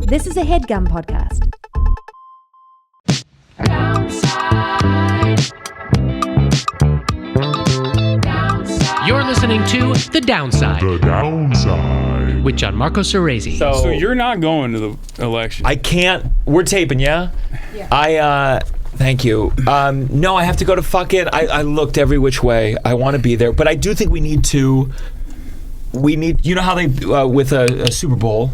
This is a Headgum podcast. You're listening to The Downside. The Downside. With Gianmarco Soresi. So you're not going to the election? I can't. We're taping, yeah? Yeah. Thank you. No, I have to go to fuck it. I looked every which way. I want to be there. But I do think we need, you know how they, with a Super Bowl,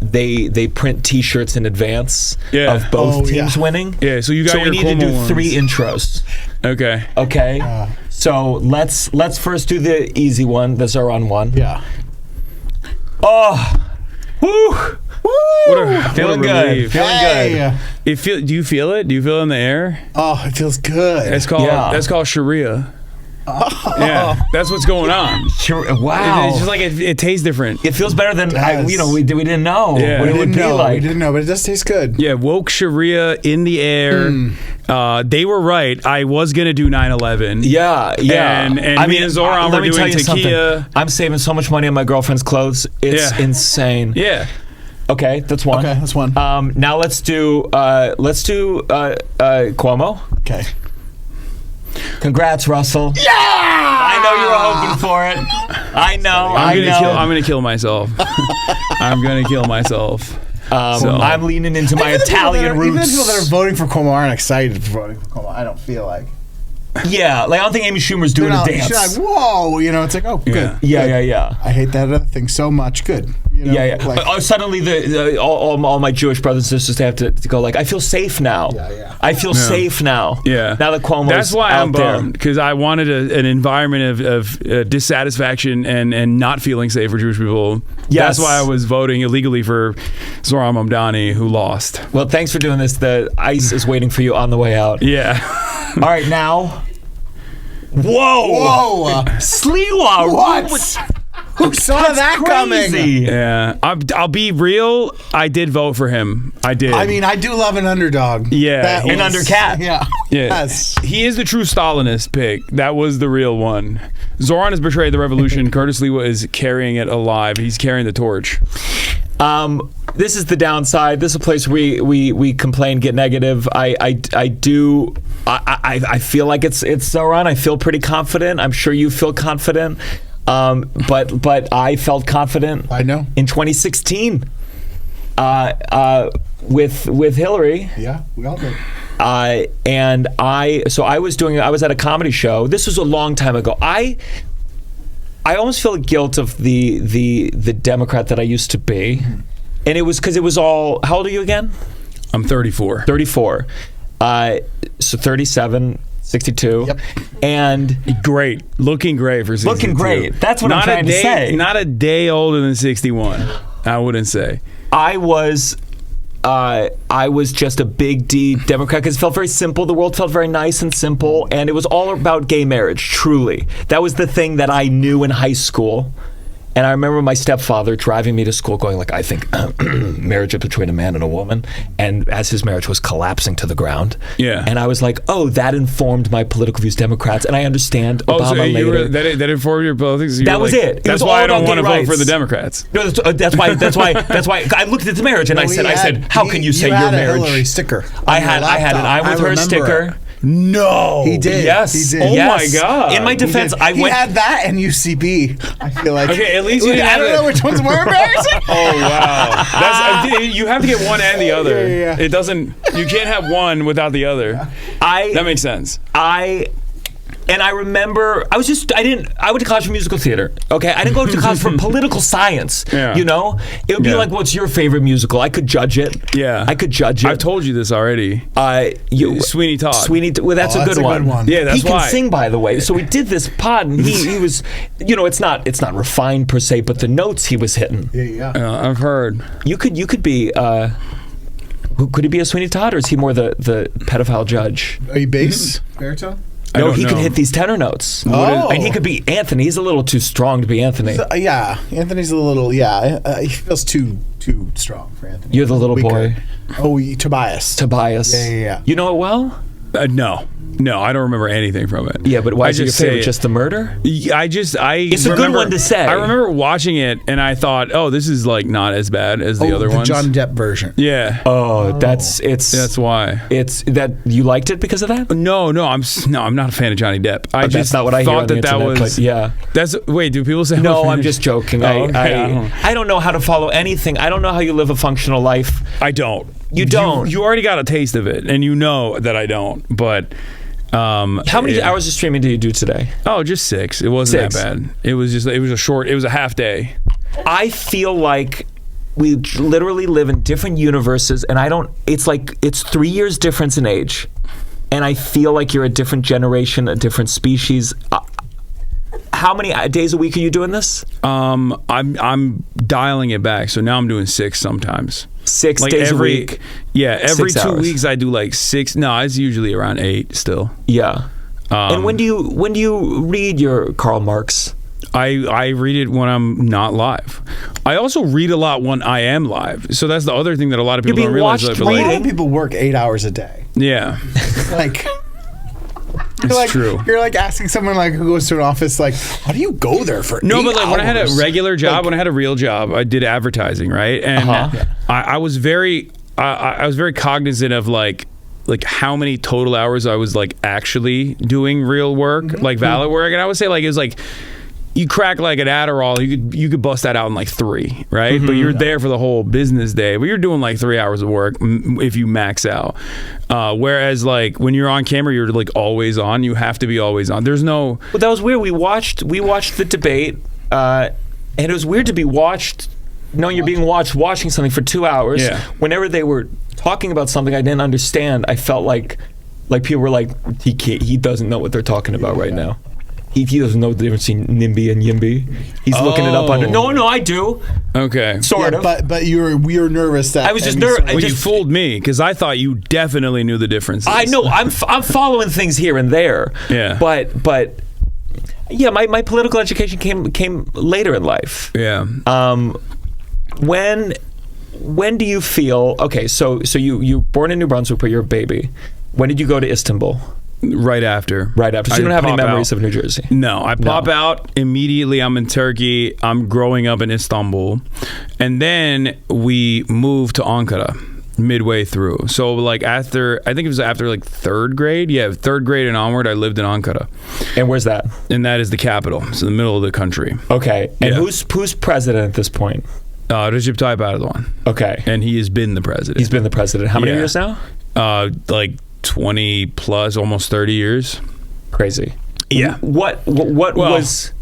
they print T-shirts in advance of both teams winning? Yeah, so you got your we need to do ones. 3 intros. Okay. Okay? So let's first do the easy one. That's our on one. Yeah. Oh! Woo! Feeling good. Feeling good. Do you feel it? Do you feel it in the air? Oh, it feels good. That's called Sharia. Oh. Yeah, that's what's going on. Wow. It's just like it tastes different. It feels better than we didn't know what it would be like. We didn't know, but it does taste good. Yeah, woke Sharia in the air. They were right. I was gonna do 9/11. Yeah. And me and Zoran were doing tequila. I'm saving so much money on my girlfriend's clothes. It's insane. Yeah. Okay, that's one. Okay, that's one. Now let's do Cuomo. Okay. Congrats, Russell. Yeah! I know you were hoping for it. I know. I'm gonna kill myself. I'm gonna kill myself. I'm leaning into my Italian roots. Even the people that are voting for Cuomo aren't excited for voting for Cuomo. I don't feel like. Yeah, like I don't think Amy Schumer's doing a dance. She's like, whoa, it's like, oh, good. Yeah. I hate that other thing so much. Good. Like, suddenly, all my Jewish brothers and sisters have to go like, I feel safe now. Yeah. I feel safe now. Yeah. Now that Cuomo's That's why I'm out there. bummed, because I wanted an environment of dissatisfaction and not feeling safe for Jewish people. Yes. That's why I was voting illegally for Zohran Mamdani, who lost. Well, thanks for doing this. The ice is waiting for you on the way out. Yeah. All right, now. Whoa! Sliwa! What? Who saw that crazy. coming? Yeah. I'll be real. I did vote for him. I did. I mean, I do love an underdog. Yeah. An undercat. Yeah. Yes. He is the true Stalinist pick. That was the real one. Zoran has betrayed the revolution. Curtis Sliwa is carrying it alive. He's carrying the torch. This is The Downside. This is a place we complain, get negative. I feel like it's Zoran. I feel pretty confident. I'm sure you feel confident. But I felt confident. I know. In 2016, with Hillary. Yeah, we all did. And I was at a comedy show. This was a long time ago. I almost feel guilt of the Democrat that I used to be. Mm-hmm. And it was because it was all, how old are you again? I'm 34. 34. So 37, 62. Yep. And great. Looking great for 62. Looking great. That's what I'm trying to say. Not a day older than 61, I wouldn't say. I was just a big D Democrat because it felt very simple. The world felt very nice and simple, and it was all about gay marriage, truly. That was the thing that I knew in high school. And I remember my stepfather driving me to school going like, I think marriage is between a man and a woman. And as his marriage was collapsing to the ground. Yeah. And I was like, oh, that informed my political views, Democrats. And I understand Obama later. That informed your politics? That was it. That's why I don't want to vote for the Democrats. No, that's why I looked at the marriage and I said, how can you say your marriage? You had a Hillary sticker. I had an I'm with her sticker. No. He did. Yes. He did. Oh my God. In my defense, I went. He had that and UCB. I feel like. Okay, at least you didn't I don't know which one's more embarrassing. Oh wow. You have to get one and the other. Yeah. It doesn't. You can't have one without the other. That makes sense. And I remember, I went to college for musical theater, okay? I didn't go to college for political science, you know? It would be like, what's your favorite musical? I could judge it. Yeah. I could judge it. I've told you this already. Sweeney Todd. Well, that's a good one. Yeah, that's why. He can sing, by the way. So we did this pod, and he was, it's not refined per se, but the notes he was hitting. Yeah. I've heard. You could be, could he be a Sweeney Todd, or is he more the pedophile judge? Are you bass? Baritone? No, he could hit these tenor notes. And he could be Anthony. He's a little too strong to be Anthony. Yeah, Anthony's a little, he feels too strong for Anthony. You're the little boy. Oh, Tobias. Tobias. Yeah. You know it well? No, I don't remember anything from it. Yeah, but why is it your just say favorite? Just the murder? It's a good one to say. I remember watching it and I thought, oh, this is like not as bad as the other ones. The Johnny Depp version. Yeah. That's why. It's that you liked it because of that? No, I'm not a fan of Johnny Depp. I just that's not what I thought hear on that the internet, was. but yeah. Wait, do people say? No, I'm just joking. Okay. I don't know how to follow anything. I don't know how you live a functional life. I don't. You don't. You already got a taste of it, and you know that I don't. But how many hours of streaming did you do today? Oh, just 6. It wasn't that bad. It was a half day. I feel like we literally live in different universes, and it's 3 years difference in age, and I feel like you're a different generation, a different species. How many days a week are you doing this? I'm dialing it back, so now I'm doing 6 sometimes. 6 days a week. Yeah, every 6 2 hours. weeks I do like 6. No, it's usually around 8 still. Yeah. And when do you read your Karl Marx? I read it when I'm not live. I also read a lot when I am live. So that's the other thing that a lot of people don't realize. A lot of people work 8 hours a day. Yeah. Like, it's true. You're like asking someone like who goes to an office like, how do you go there for 8 No, but like when I had a hours? regular job, when I had a real job, I did advertising, right? And I was very cognizant of like how many total hours I was like actually doing real work, like valid work. And I would say like it was like you crack like an Adderall, you could bust that out in like 3, right? But you're there for the whole business day. But you're doing like 3 hours of work if you max out. Whereas like when you're on camera, you're like always on. You have to be always on. There's no. Well, that was weird. We watched the debate, and it was weird to be watched. Knowing you're being watched, watching something for 2 hours. Yeah. Whenever they were talking about something I didn't understand, I felt like people were like, he doesn't know what they're talking about right now. He doesn't know the difference between NIMBY and YIMBY. He's looking it up under. No, I do. Okay. Sort of. But we were nervous that I was just nervous. Well, you fooled me because I thought you definitely knew the differences. I know. I'm following things here and there. Yeah. But yeah, my political education came later in life. Yeah. When do you feel okay? So you born in New Brunswick, but you're a baby. When did you go to Istanbul? Right after. So you don't have any memories of New Jersey? No, I pop out immediately. I'm in Turkey. I'm growing up in Istanbul. And then we moved to Ankara midway through. So like I think it was after like 3rd grade. Yeah, 3rd grade and onward, I lived in Ankara. And where's that? And that is the capital. It's in the middle of the country. Okay. And Yeah. who's president at this point? Recep Tayyip Erdogan. Okay. And he has been the president. He's been the president. How many years now? Like 20 plus, almost 30 years. Crazy. Yeah. What was...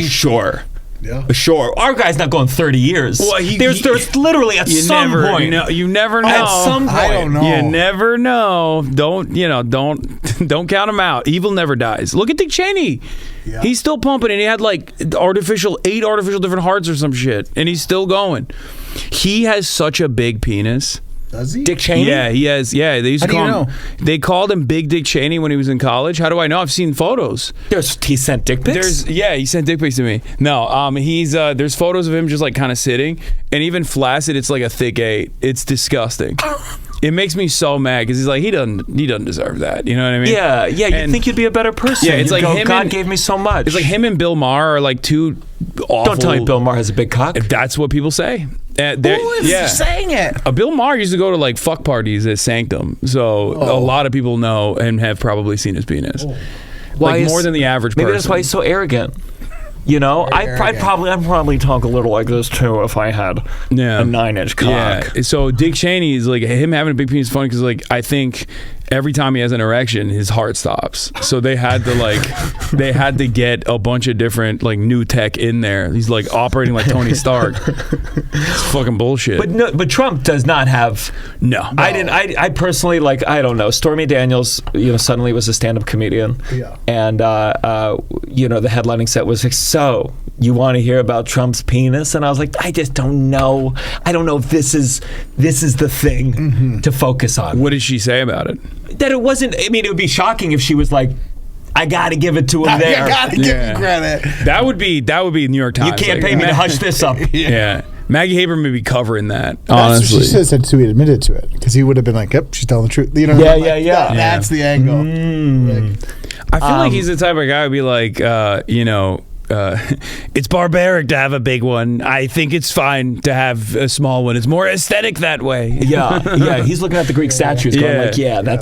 Sure. Yeah. Sure. Our guy's not going 30 years. Well, there's literally at some point. You never know. At some point. I don't know. You never know. Don't count him out. Evil never dies. Look at Dick Cheney. Yeah. He's still pumping, and he had like 8 artificial different hearts or some shit, and he's still going. He has such a big penis. Does he? Dick Cheney? Yeah, he has. Yeah, they used to How do call you him. know? They called him Big Dick Cheney when he was in college. How do I know? I've seen photos. He sent dick pics? He sent dick pics to me. No, he's there's photos of him just like kind of sitting, and even flaccid. It's like a thick 8. It's disgusting. It makes me so mad because he's like he doesn't deserve that. You know what I mean? Yeah. You think you'd be a better person. Yeah, it's You'd like go, him God and- gave me so much. It's like him and Bill Maher are like two awful. Don't tell me Bill Maher has a big cock. That's what people say. Who is saying it? Bill Maher used to go to like fuck parties at Sanctum, so a lot of people know and have probably seen his penis. Like more than the average person. Maybe that's why he's so arrogant. You know, I'd probably talk a little like this too if I had a 9-inch cock. Yeah. So Dick Cheney is like him having a big penis is funny because like I think every time he has an erection, his heart stops. So they had to get a bunch of different like new tech in there. He's like operating like Tony Stark. It's fucking bullshit. But Trump does not have. No. I personally like. I don't know. Stormy Daniels, suddenly was a stand-up comedian. Yeah. And the headlining set was like, so you want to hear about Trump's penis? And I was like, I just don't know. I don't know if this is the thing to focus on. What did she say about it? That it wasn't. I mean, it would be shocking if she was like, I got to give it to him there. You gotta give me credit. That would be New York Times. You can't pay me to hush this up. Yeah. Maggie Haber may be covering that. That's Honestly, what she said so he admitted to it because he would have been like, "Yep, she's telling the truth." You know? Yeah. That's the angle. Like, I feel like he's the type of guy who'd be like, it's barbaric to have a big one. I think it's fine to have a small one. It's more aesthetic that way. Yeah. He's looking at the Greek statues, going like,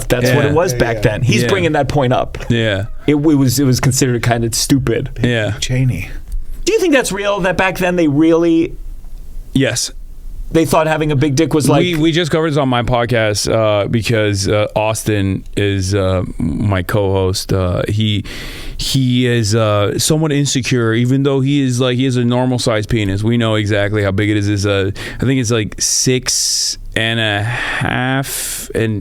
that's what it was back then. He's bringing that point up. Yeah, it was considered kind of stupid. Yeah, Cheney. Do you think that's real? That back then they really? Yes. They thought having a big dick was like... We just covered this on my podcast because Austin is my co-host. He is somewhat insecure, even though he has a normal sized penis. We know exactly how big it is. I think it's like 6.5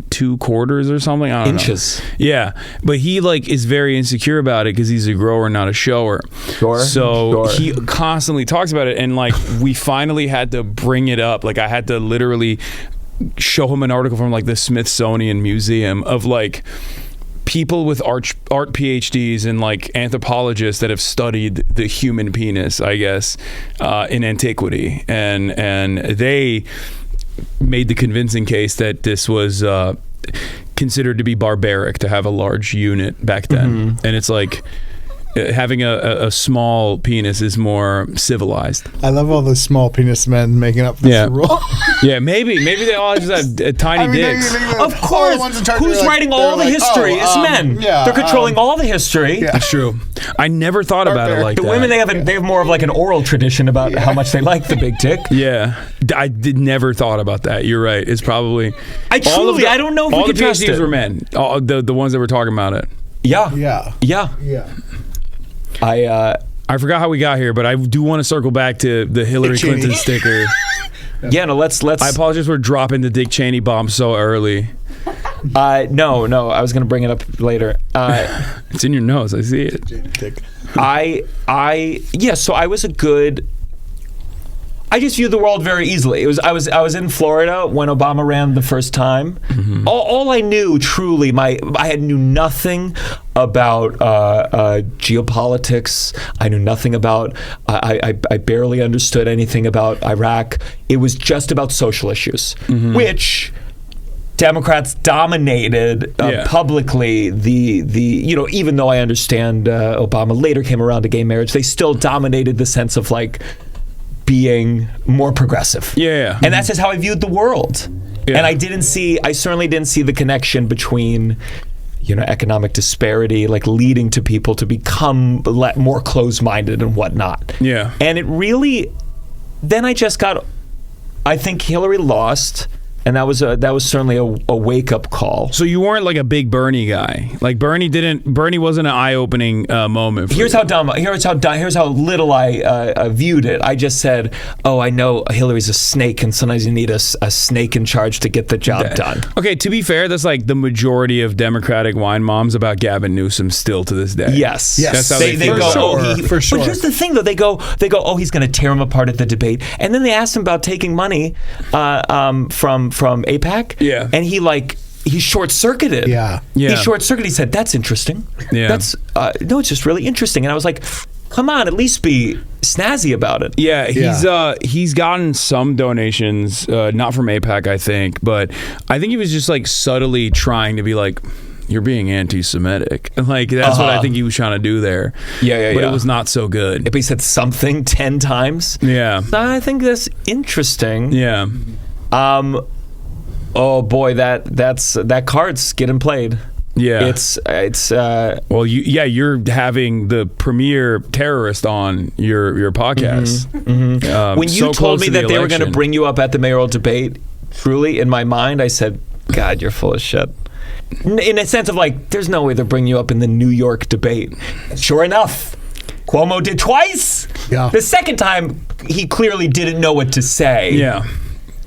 2/4 or something. I don't know. Inches. Yeah, but he is very insecure about it because he's a grower, not a shower. So he constantly talks about it, and we finally had to bring it up. I had to literally show him an article from the Smithsonian Museum of people with art PhDs and anthropologists that have studied the human penis, I guess, in antiquity, and they made the convincing case that this was considered to be barbaric to have a large unit back then, and it's having a small penis is more civilized. I love all those small penis men making up this rule. Yeah, maybe they all just have tiny dicks. Of course. Who's writing all the history? It's men. They're controlling all the history. Yeah. That's true. I never thought about it like the that. Women, they have more of an oral tradition about how much they like the big dick. Yeah, I never thought about that. You're right. It's probably I don't know if we can trust it. All the PhDs were men. All the ones that were talking about it. Yeah. I forgot how we got here, but I do want to circle back to the Hillary Clinton sticker. Yeah, no, let's. I apologize for dropping the Dick Cheney bomb so early. No, I was going to bring it up later. It's in your nose. I see it. So I was I just viewed the world very easily. I was in Florida when Obama ran the first time. Mm-hmm. All I knew truly, I knew nothing about geopolitics. I knew nothing about. I barely understood anything about Iraq. It was just about social issues, which Democrats dominated publicly. Even though I understand Obama later came around to gay marriage, they still dominated the sense of being more progressive. Yeah. And that's just how I viewed the world. Yeah. And I certainly didn't see the connection between, economic disparity, leading to people to become more closed-minded and whatnot. Yeah. And it really, then I think Hillary lost. And that was certainly a wake-up call. So you weren't a big Bernie guy. Bernie wasn't an eye-opening moment for Here's you. Here's how little I viewed it. I just said, I know Hillary's a snake, and sometimes you need a snake in charge to get the job done. Okay, to be fair, that's the majority of Democratic wine moms about Gavin Newsom still to this day. Yes. That's how they feel. For sure. But here's the thing, though. They go, he's going to tear him apart at the debate. And then they asked him about taking money from AIPAC, and he short-circuited. Yeah. He short-circuited. He said, "That's interesting." Yeah. That's it's just really interesting. And I was like, "Come on, at least be snazzy about it." Yeah, he's gotten some donations, not from AIPAC, I think, but I think he was just subtly trying to be you're being anti-Semitic. That's what I think he was trying to do there. Yeah. But it was not so good. If he said something 10 times. Yeah. I think that's interesting. Yeah. Oh boy, that card's getting played. Yeah. It's well, you're having the premier terrorist on your podcast. When you told me that they were going to bring you up at the mayoral debate, truly in my mind I said, God, you're full of shit. In a sense of there's no way they'll bring you up in the New York debate. Sure enough, Cuomo did twice. Yeah. The second time, he clearly didn't know what to say. Yeah.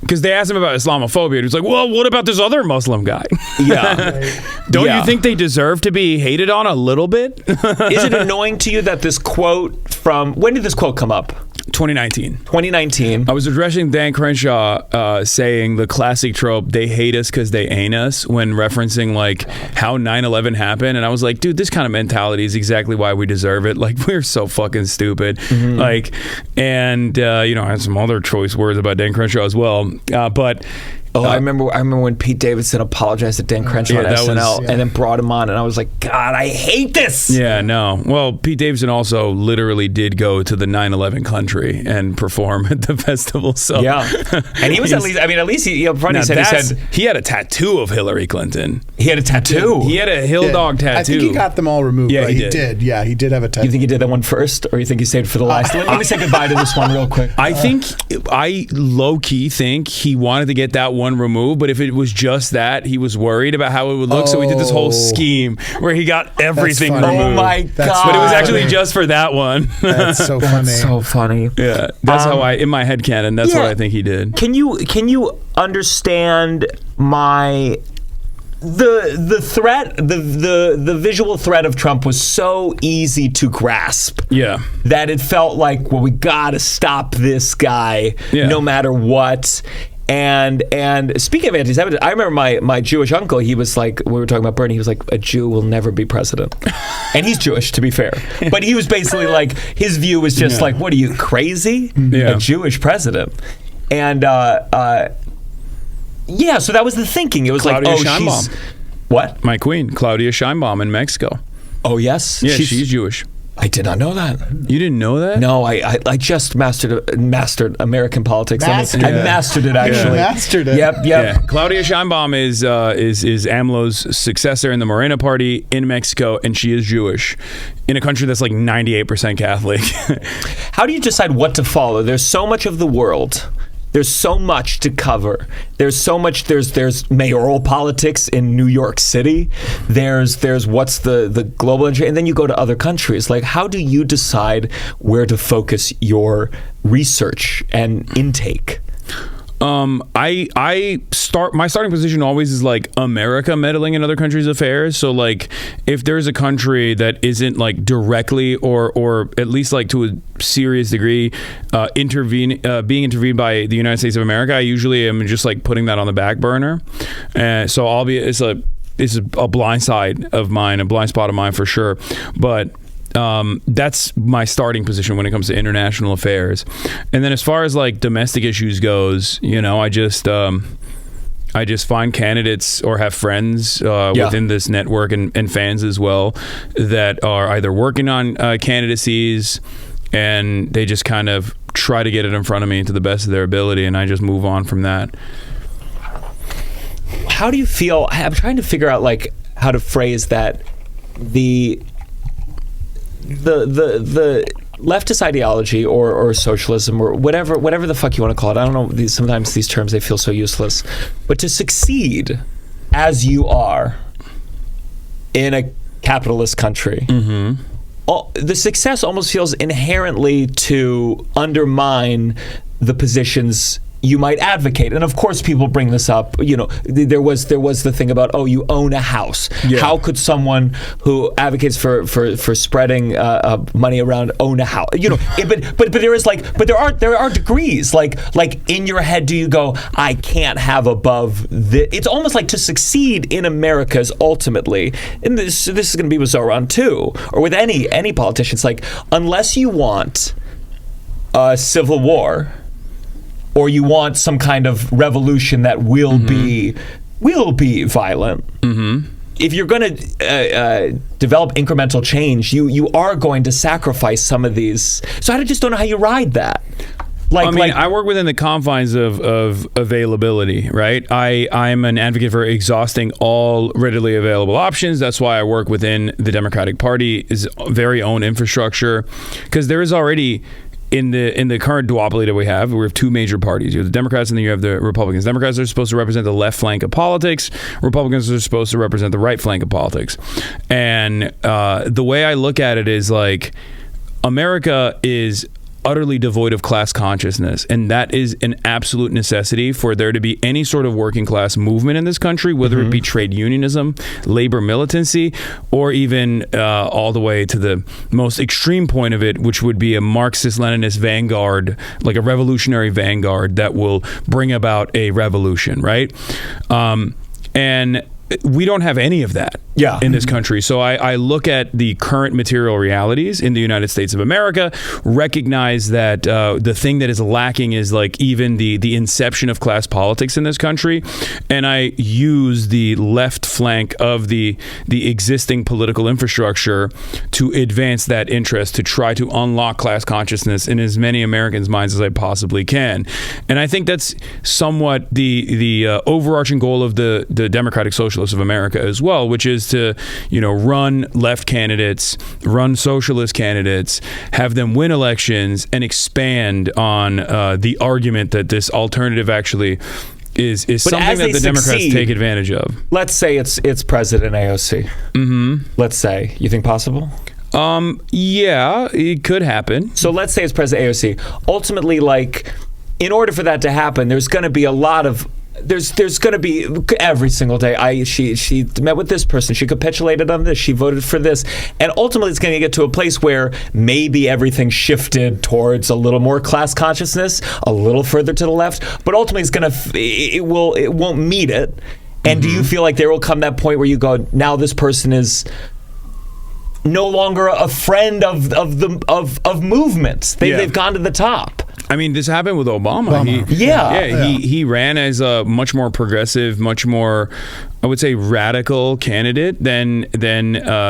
Because they asked him about Islamophobia. He was like, well, what about this other Muslim guy? Yeah. Don't you think they deserve to be hated on a little bit? Is it annoying to you that this quote when did this quote come up? 2019. 2019. I was addressing Dan Crenshaw saying the classic trope, they hate us because they ain't us, when referencing like how 9/11 happened. And I was like, dude, this kind of mentality is exactly why we deserve it. Like, we're so fucking stupid. Like, and I had some other choice words about Dan Crenshaw as well. But I remember when Pete Davidson apologized to Dan Crenshaw on SNL and then brought him on, and I was like, God, I hate this. Yeah, no. Well, Pete Davidson also literally did go to the 9/11 country and perform at the festival. So yeah, and he was at least he said he had a tattoo of Hillary Clinton. He had a tattoo. He had a hill dog tattoo. I think he got them all removed. Yeah, he did. Yeah, he did have a tattoo. You think he did that one first, or you think he saved it for the last? Let me say goodbye to this one real quick. I low key think he wanted to get that one removed, but if it was just that, he was worried about how it would look, so he did this whole scheme where he got everything removed. Oh my God. But it was actually just for that one. That's so funny. That's so funny. Yeah, that's how in my head canon, that's what I think he did. Can you understand the threat, the visual threat of Trump was so easy to grasp. Yeah. That it felt like, well, we gotta stop this guy no matter what. And speaking of anti-Semitism, I remember my Jewish uncle, he was like, we were talking about Bernie, he was like, a Jew will never be president. And he's Jewish, to be fair. But he was basically like, his view was just like, what are you, crazy? A Jewish president. And so that was the thinking. It was Claudia like, Sheinbaum. she's... What? My queen, Claudia Sheinbaum in Mexico. Oh, yes? Yeah, she's Jewish. I did not know that. You didn't know that? No, I just mastered American politics. I mastered it, actually. You mastered it. Yep. Yeah. Claudia Sheinbaum is AMLO's successor in the Morena Party in Mexico, and she is Jewish in a country that's like 98% Catholic. How do you decide what to follow? There's so much of the world. There's so much to cover. There's so much. There's mayoral politics in New York City. There's what's the global, and then you go to other countries. Like, how do you decide where to focus your research and intake? My starting position always is like America meddling in other countries' affairs. So like, if there's a country that isn't like directly or at least like to a serious degree being intervened by the United States of America, I usually am just like putting that on the back burner. So it's a blind side of mine, a blind spot of mine for sure. But that's my starting position when it comes to international affairs. And then as far as like domestic issues goes, I just find candidates or have friends within this network and fans as well that are either working on candidacies, and they just kind of try to get it in front of me to the best of their ability, and I just move on from that. How do you feel? I'm trying to figure out like how to phrase that. The leftist ideology or socialism or whatever the fuck you want to call it. I don't know. Sometimes these terms, they feel so useless. But to succeed as you are in a capitalist country, the success almost feels inherently to undermine the positions you might advocate. And of course people bring this up. There was the thing about, you own a house. Yeah. How could someone who advocates for spreading money around own a house? But there are degrees. Like in your head, do you go, I can't have above this? It's almost like to succeed in America is ultimately, and this is going to be with Zoran too, or with any politicians, like unless you want a civil war, or you want some kind of revolution that will be violent. If you're going to develop incremental change, you are going to sacrifice some of these. So I just don't know how you ride that. I work within the confines of availability, right? I'm an advocate for exhausting all readily available options. That's why I work within the Democratic Party's very own infrastructure, because there is already, in the current duopoly that we have two major parties. You have the Democrats and then you have the Republicans. Democrats are supposed to represent the left flank of politics. Republicans are supposed to represent the right flank of politics. And the way I look at it is like, America is utterly devoid of class consciousness, and that is an absolute necessity for there to be any sort of working class movement in this country, whether it be trade unionism, labor militancy, or even all the way to the most extreme point of it, which would be a Marxist-Leninist vanguard, like a revolutionary vanguard that will bring about a revolution, right? And we don't have any of that in this country. So I look at the current material realities in the United States of America, recognize that the thing that is lacking is like even the inception of class politics in this country. And I use the left flank of the existing political infrastructure to advance that interest, to try to unlock class consciousness in as many Americans' minds as I possibly can. And I think that's somewhat the overarching goal of the Democratic Socialists of America as well, which is to, run left candidates, run socialist candidates, have them win elections, and expand on the argument that this alternative actually is something that the Democrats take advantage of. Let's say it's President AOC. Let's say. You think possible? Yeah, it could happen. So let's say it's President AOC. Ultimately, like, in order for that to happen, there's going to be a lot of there's going to be every single day. She met with this person. She capitulated on this. She voted for this, and ultimately, it's going to get to a place where maybe everything shifted towards a little more class consciousness, a little further to the left. But ultimately, it won't meet it. And do you feel like there will come that point where you go, now this person is no longer a friend of movements? They've gone to the top. I mean, this happened with Obama. He ran as a much more progressive, much more, I would say, radical candidate than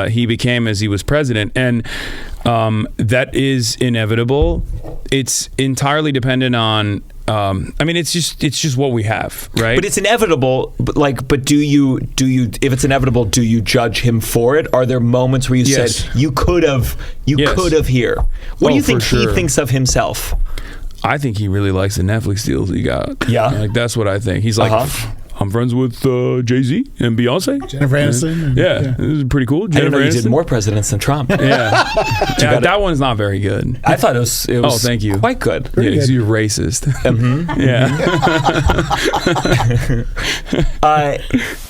he became as he was president, and that is inevitable. It's entirely dependent on. It's just what we have, right? But it's inevitable. But do you? If it's inevitable, do you judge him for it? Are there moments where you said you could have here? What do you think he thinks of himself? I think he really likes the Netflix deals he got. Yeah. Like, that's what I think. He's like, I'm friends with Jay-Z and Beyonce. Jennifer Aniston. Yeah. This is pretty cool. Jennifer I didn't know you did more presidents than Trump. That one's not very good. I thought it was thank you. Quite good. Yeah, because you're racist.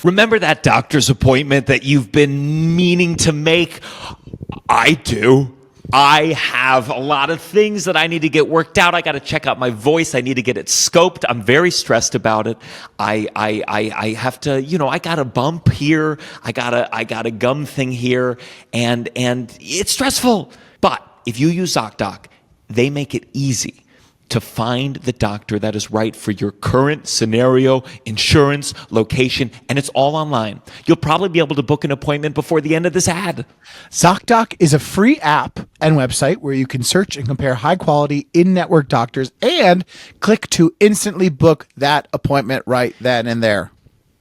Remember that doctor's appointment that you've been meaning to make? I do. I have a lot of things that I need to get worked out. I got to check out my voice. I need to get it scoped. I'm very stressed about it. I have to, I got a bump here. I got a gum thing here, and it's stressful. But if you use ZocDoc, they make it easy to find the doctor that is right for your current scenario, insurance, location, and it's all online. You'll probably be able to book an appointment before the end of this ad. ZocDoc is a free app and website where you can search and compare high-quality in-network doctors and click to instantly book that appointment right then and there.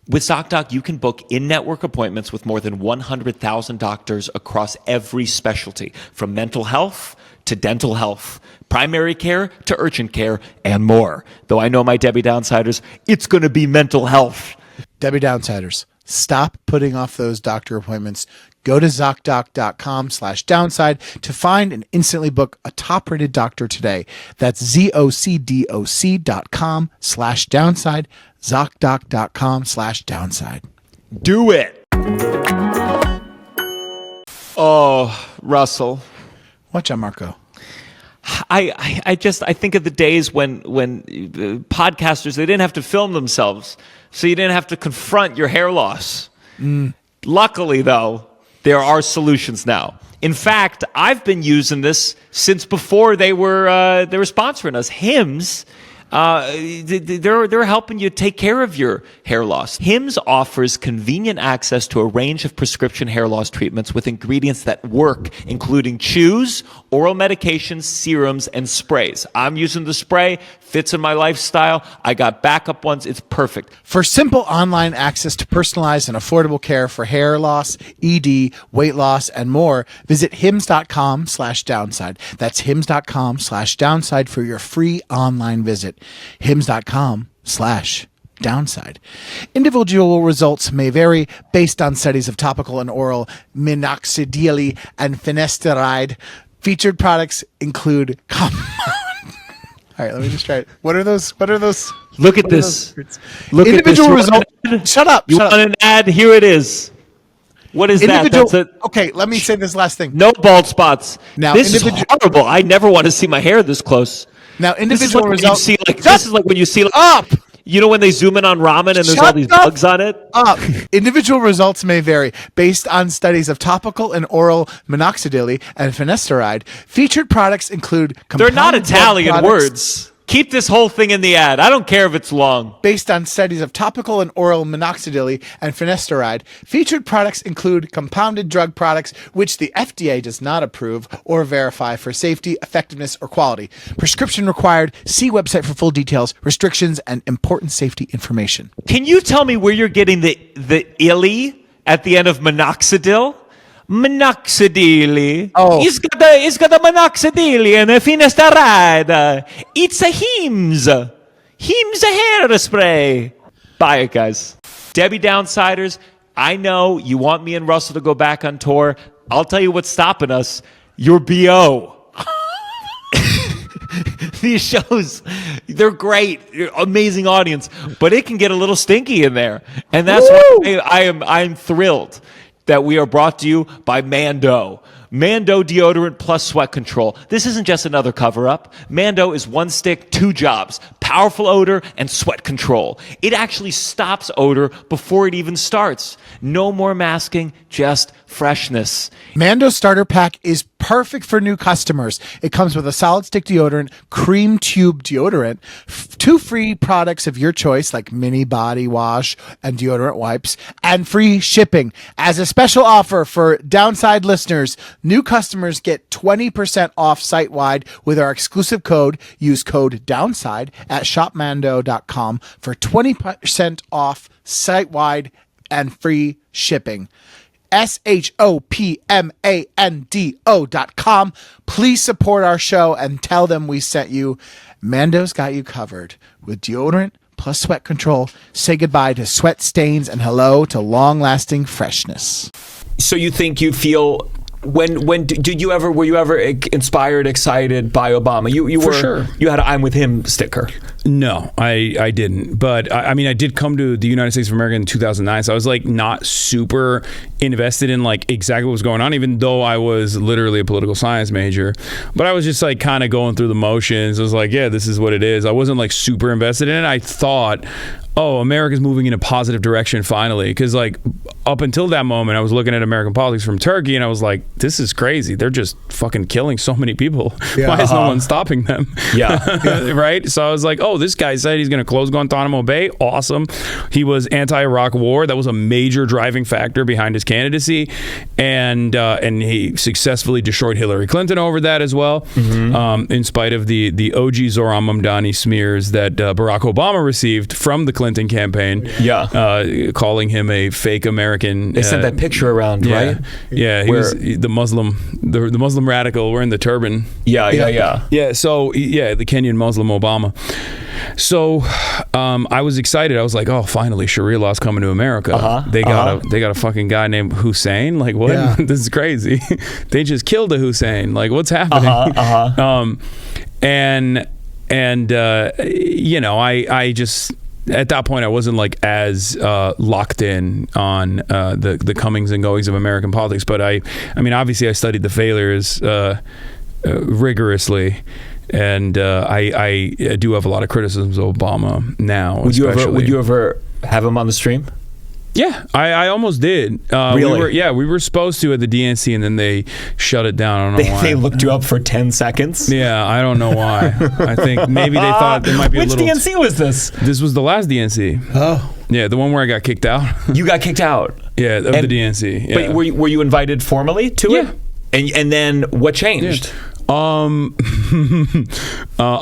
With ZocDoc, you can book in-network appointments with more than 100,000 doctors across every specialty, from mental health to dental health, primary care to urgent care, and more. Though I know my Debbie Downsiders, it's going to be mental health. Debbie Downsiders, stop putting off those doctor appointments. Go to ZocDoc.com/downside to find and instantly book a top-rated doctor today. That's ZocDoc.com/downside, ZocDoc.com/downside. Do it. Oh, Russell. What, Gianmarco? I think of the days when podcasters, they didn't have to film themselves, so you didn't have to confront your hair loss. Luckily, though, there are solutions now. In fact, I've been using this since before they were sponsoring us. Hims. They're helping you take care of your hair loss. Hims offers convenient access to a range of prescription hair loss treatments with ingredients that work, including chews, oral medications, serums, and sprays. I'm using the spray, fits in my lifestyle. I got backup ones. It's perfect. For simple online access to personalized and affordable care for hair loss, ED, weight loss, and more, visit hims.com/downside. That's hims.com/downside for your free online visit. hims.com/downside. Individual results may vary based on studies of topical and oral minoxidil and finasteride. Featured products include All right, let me just try it. What are those? Look at this. Look Individual at this. result. Shut up. You want an ad? Here it is. What is that? That's it. Okay, let me say this last thing. No bald spots. Now, this is horrible. I never want to see my hair this close. Now, individual results. This is like when you see up. You know when they zoom in on ramen and there's all these bugs on it? Up. Individual results may vary based on studies of topical and oral minoxidil and finasteride. Featured products include They're not Italian words. Keep this whole thing in the ad. I don't care if it's long. Based on studies of topical and oral minoxidil and finasteride, featured products include compounded drug products, which the FDA does not approve or verify for safety, effectiveness, or quality. Prescription required. See website for full details, restrictions, and important safety information. Can you tell me where you're getting the illy at the end of minoxidil? Minoxidil. Oh. It's got the minoxidil and the finasteride. It's a Hims. Hims hairspray. Buy it, guys. Debbie Downsiders, I know you want me and Russell to go back on tour. I'll tell you what's stopping us. Your BO. These shows, they're great, amazing audience, but it can get a little stinky in there. And that's why I'm thrilled that we are brought to you by Mando. Mando deodorant plus sweat control. This isn't just another cover-up. Mando is one stick, two jobs. Powerful odor and sweat control. It actually stops odor before it even starts. No more masking, just freshness. Mando Starter Pack is perfect for new customers. It comes with a solid stick deodorant, cream tube deodorant, 2 free products of your choice like mini body wash and deodorant wipes, and free shipping. As a special offer for Downside listeners, new customers get 20% off site-wide with our exclusive code. Use code DOWNSIDE at shopmando.com for 20% off site-wide and free shipping. shopmando.com. Please support our show and tell them we sent you. Mando's got you covered with deodorant plus sweat control. Say goodbye to sweat stains and hello to long-lasting freshness. So you think you feel when did you ever were you ever inspired, excited by Obama? You For were sure. You had an I'm with him sticker. No, I didn't. But I mean, I did come to the United States of America in 2009. So I was like not super invested in like exactly what was going on, even though I was literally a political science major. But I was just like kind of going through the motions. I was like, yeah, this is what it is. I wasn't like super invested in it. I thought, oh, America's moving in a positive direction finally. Because like up until that moment, I was looking at American politics from Turkey and I was like, this is crazy. They're just fucking killing so many people. Yeah. Why is no one stopping them? Yeah. Right? So I was like, oh, this guy said he's going to close Guantanamo Bay. Awesome. He was anti-Iraq war. That was a major driving factor behind his candidacy. And he successfully destroyed Hillary Clinton over that as well. Mm-hmm. In spite of the OG Zoran Mamdani smears that Barack Obama received from the Clinton campaign. Yeah. Calling him a fake American. They sent that picture around, right? Yeah. He was the Muslim radical wearing the turban. Yeah. So the Kenyan Muslim Obama. So I was excited. I was like, oh, finally Sharia law's coming to America. They got a fucking guy named Hussein. Like, what? Yeah. This is crazy. They just killed a Hussein. Like, what's happening? I just at that point I wasn't like as locked in on the comings and goings of American politics. But I mean, obviously I studied the failures rigorously. And I do have a lot of criticisms of Obama now. Would you ever have him on the stream? Yeah, I almost did. Really? We were supposed to at the DNC, and then they shut it down. I don't know why. They looked you up for 10 seconds? Yeah, I don't know why. I think maybe they thought there might be Which DNC was this? This was the last DNC. Oh. Yeah, the one where I got kicked out. You got kicked out? Yeah, of the DNC. Yeah. But were you invited formally to it? And then what changed? Yeah. I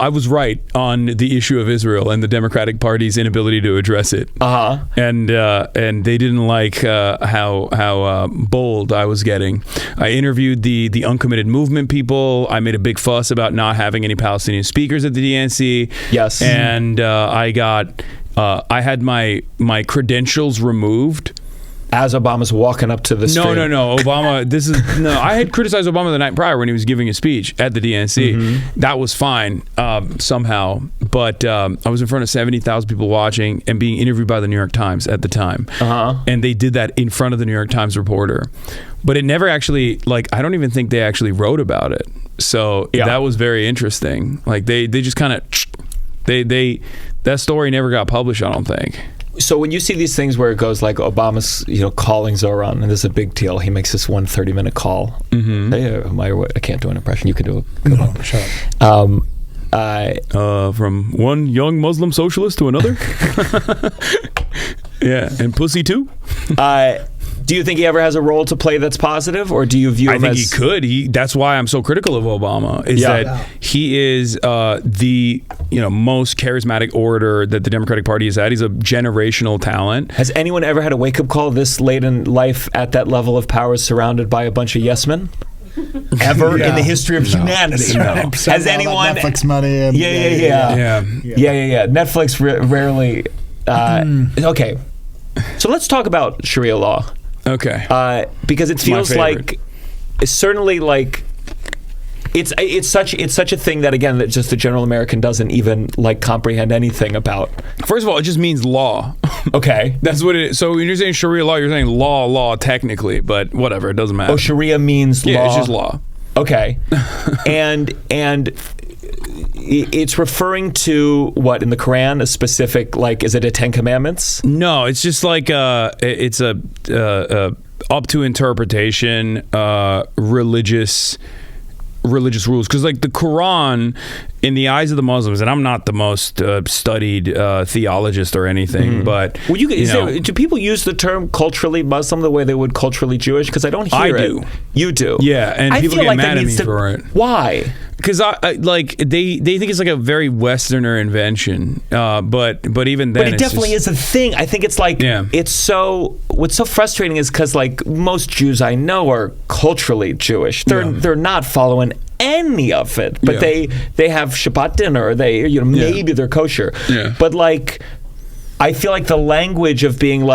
was right on the issue of Israel and the Democratic Party's inability to address it. And they didn't like how bold I was getting. I interviewed the uncommitted movement people. I made a big fuss about not having any Palestinian speakers at the DNC. Yes. And I had my credentials removed as Obama's walking up to the stream. No. Obama. I had criticized Obama the night prior when he was giving a speech at the DNC. That was fine somehow, but I was in front of 70,000 people watching and being interviewed by the New York Times at the time, and they did that in front of the New York Times reporter. But it never actually, I don't even think they actually wrote about it. So that was very interesting. Like they just kind of, that story never got published, I don't think. So when you see these things where it goes like Obama's, calling Zoran, and there's a big deal, he makes this 30-minute call. I can't do an impression. You can do it. No, shut up. From one young Muslim socialist to another. Yeah, and pussy too. Do you think he ever has a role to play that's positive, or do you view him as... I think he could. That's why I'm so critical of Obama, is that he is the most charismatic orator that the Democratic Party has had. He's a generational talent. Has anyone ever had a wake-up call this late in life at that level of power, surrounded by a bunch of yes men? Ever in the history of humanity? No. Has anyone... Netflix money. And Yeah. Netflix rarely... Okay. So let's talk about Sharia law. Okay. Because it feels like, certainly it's such a thing that, again, that just the general American doesn't even comprehend anything about. First of all, it just means law. Okay. That's what it is. So when you're saying Sharia law, you're saying law technically, but whatever, it doesn't matter. Oh, Sharia means law. Yeah, it's just law. Okay. and it's referring to what in the Quran, a specific, is it a 10 Commandments? No, it's just it's a up to interpretation religious rules, because the Quran, in the eyes of the Muslims, and I'm not the most studied theologist or anything, but do people use the term culturally Muslim the way they would culturally Jewish? Because I don't hear it. I do. You do. Yeah, and people get mad at me for it. Why? Because they think it's a very Westerner invention, but even then, but it definitely is a thing. I think it's what's so frustrating is because most Jews I know are culturally Jewish. They're not following any of it, but they have Shabbat dinner. Maybe they're kosher, but I feel like the language of being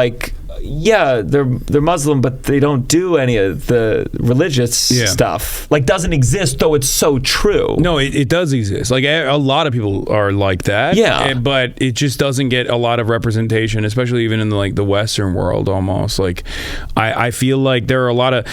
they're Muslim, but they don't do any of the religious stuff. Doesn't exist, though it's so true. No, it does exist. A lot of people are like that. Yeah, but it just doesn't get a lot of representation, especially even in the Western world. Almost I feel like there are a lot of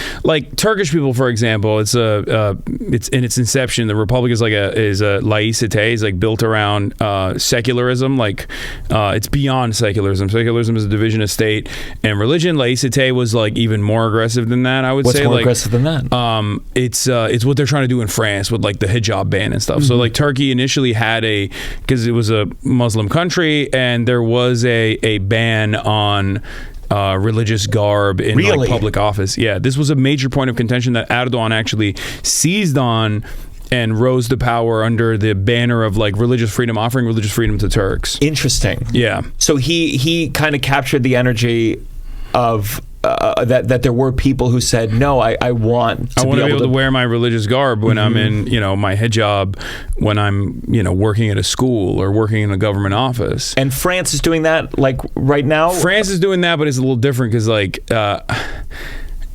Turkish people, for example. It's in its inception, the republic is a laïcité, is built around secularism. It's beyond secularism. Secularism is a division of state. And religion, laïcité, was even more aggressive than that, I would say. What's more aggressive than that? It's what they're trying to do in France with the hijab ban and stuff. So Turkey initially had because it was a Muslim country, and there was a ban on religious garb in public office. Yeah, this was a major point of contention that Erdogan actually seized on and rose to power under the banner of religious freedom, offering religious freedom to Turks. Interesting. Yeah. So he kind of captured the energy of that there were people who said, no, I want to be able to wear my religious garb when I'm in my hijab, when I'm working at a school or working in a government office. And France is doing that right now? France is doing that, but it's a little different because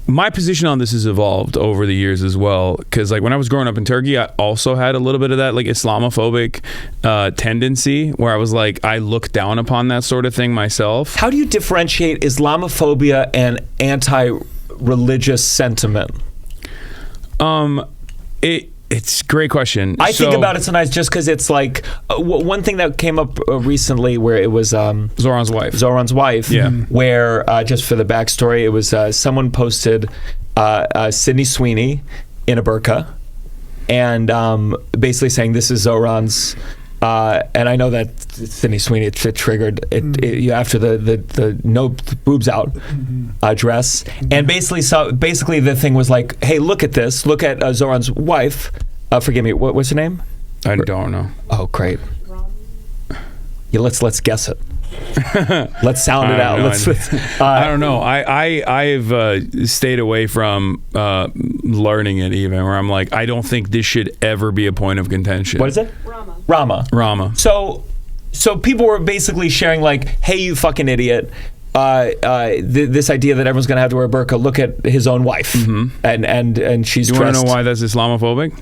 my position on this has evolved over the years as well, because when I was growing up in Turkey, I also had a little bit of that Islamophobic tendency where I was I looked down upon that sort of thing myself. How do you differentiate Islamophobia and anti-religious sentiment? It's a great question. I think about it sometimes just because it's one thing that came up recently where it was Zoran's wife. Yeah. Where, just for the backstory, it was someone posted Sydney Sweeney in a burqa and basically saying this is Zoran's. And I know that Sydney Sweeney, it triggered after the no boobs out dress, and basically the thing was hey, look at this, look at Zoran's wife. Forgive me, what's her name? I don't know. Oh, great. Yeah, let's guess it. Let's sound it out. I don't know. I've stayed away from learning it even, where I'm I don't think this should ever be a point of contention. What is it? Rama. So people were basically sharing hey, you fucking idiot. this idea that everyone's going to have to wear a burqa. Look at his own wife, and she's. You want to know why that's Islamophobic?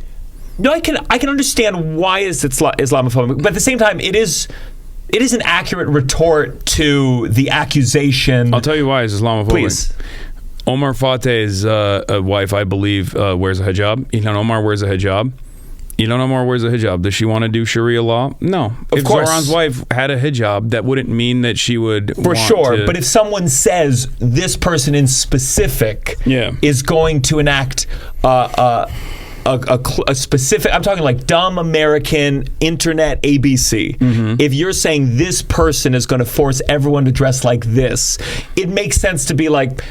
No, I can understand why it's Islamophobic, but at the same time, it is an accurate retort to the accusation. I'll tell you why it's Islamophobic. Please. Omar Fateh's wife, I believe, wears a hijab. Ilhan Omar wears a hijab. Ilhan Omar wears a hijab. Does she want to do Sharia law? No. If course. Zoran's wife had a hijab, that wouldn't mean that she would For sure. But if someone says this person in specific is going to enact a specific, I'm talking like dumb American internet ABC. If you're saying this person is going to force everyone to dress like this, it makes sense to be like,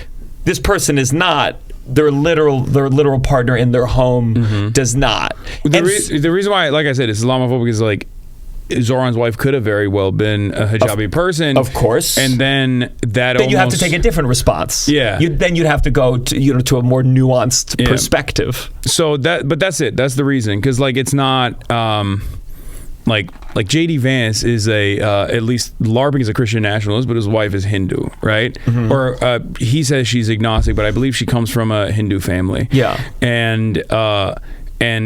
this person is not. Their literal partner in their home does not. The reason why, like I said, it's Islamophobic is like Zoran's wife could have very well been a hijabi person, of course, and then you have to take a different response. Then you'd have to go to a more nuanced perspective. So but that's it. That's the reason, because like it's not. Like JD Vance is at least LARPing is a Christian nationalist, but his wife is Hindu, right? Or he says she's agnostic, but I believe she comes from a Hindu family. And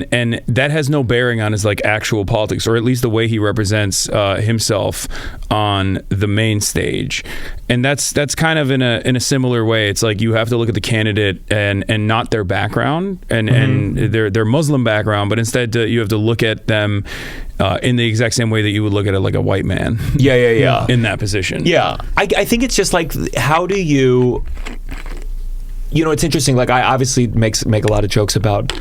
that has no bearing on his like actual politics, or at least the way he represents himself on the main stage. And that's kind of in a similar way. It's like you have to look at the candidate and not their background and their Muslim background, but instead you have to look at them in the exact same way that you would look at it like a white man. In that position. I think it's just like, how do you it's interesting. Like I obviously make a lot of jokes about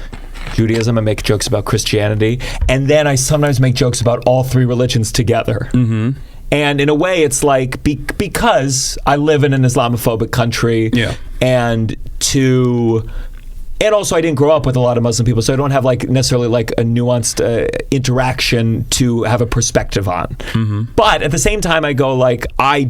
Judaism, I make jokes about Christianity, and then I sometimes make jokes about all three religions together. And in a way, it's like because I live in an Islamophobic country, and also I didn't grow up with a lot of Muslim people, so I don't have like necessarily like a nuanced interaction to have a perspective on. But at the same time, I go like I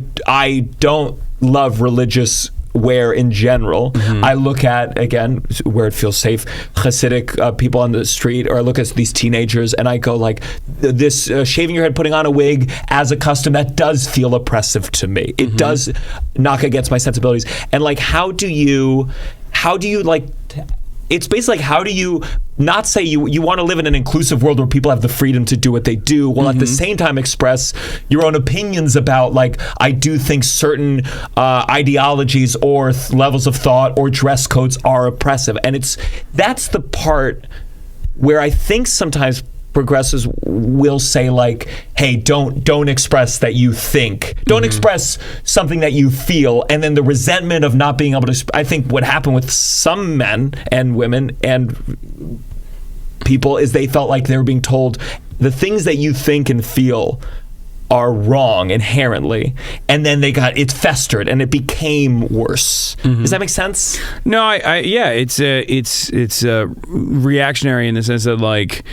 don't love religious wear in general. I look at, again, where it feels safe, Hasidic people on the street, or I look at these teenagers and I go like, this shaving your head, putting on a wig as a custom, that does feel oppressive to me. It does knock against my sensibilities. And like, how do you like, it's basically like, how do you not say you want to live in an inclusive world where people have the freedom to do what they do, while at the same time express your own opinions about, like, I do think certain ideologies or levels of thought or dress codes are oppressive. And that's the part where I think sometimes progressives will say like, hey, don't express that you think, don't express something that you feel, and then the resentment of not being able to I think what happened with some men and women and people is they felt like they were being told the things that you think and feel are wrong inherently, and then it festered and it became worse. Does that make sense? No, it's reactionary in the sense that like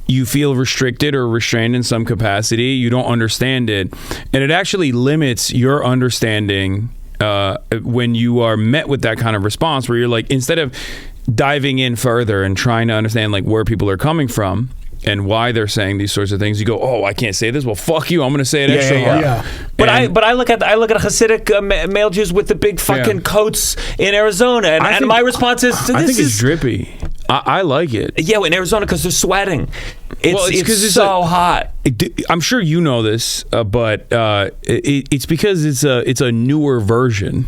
you feel restricted or restrained in some capacity, you don't understand it, and it actually limits your understanding when you are met with that kind of response, where you're like, instead of diving in further and trying to understand like where people are coming from and why they're saying these sorts of things, you go, oh, I can't say this. Well, fuck you. I'm going to say it extra hard. But I look at Hasidic male Jews with the big fucking coats in Arizona, and my response is, I think it's drippy. I like it. Yeah, in Arizona, because they're sweating. It's so hot. I'm sure you know this, but it's because it's a newer version.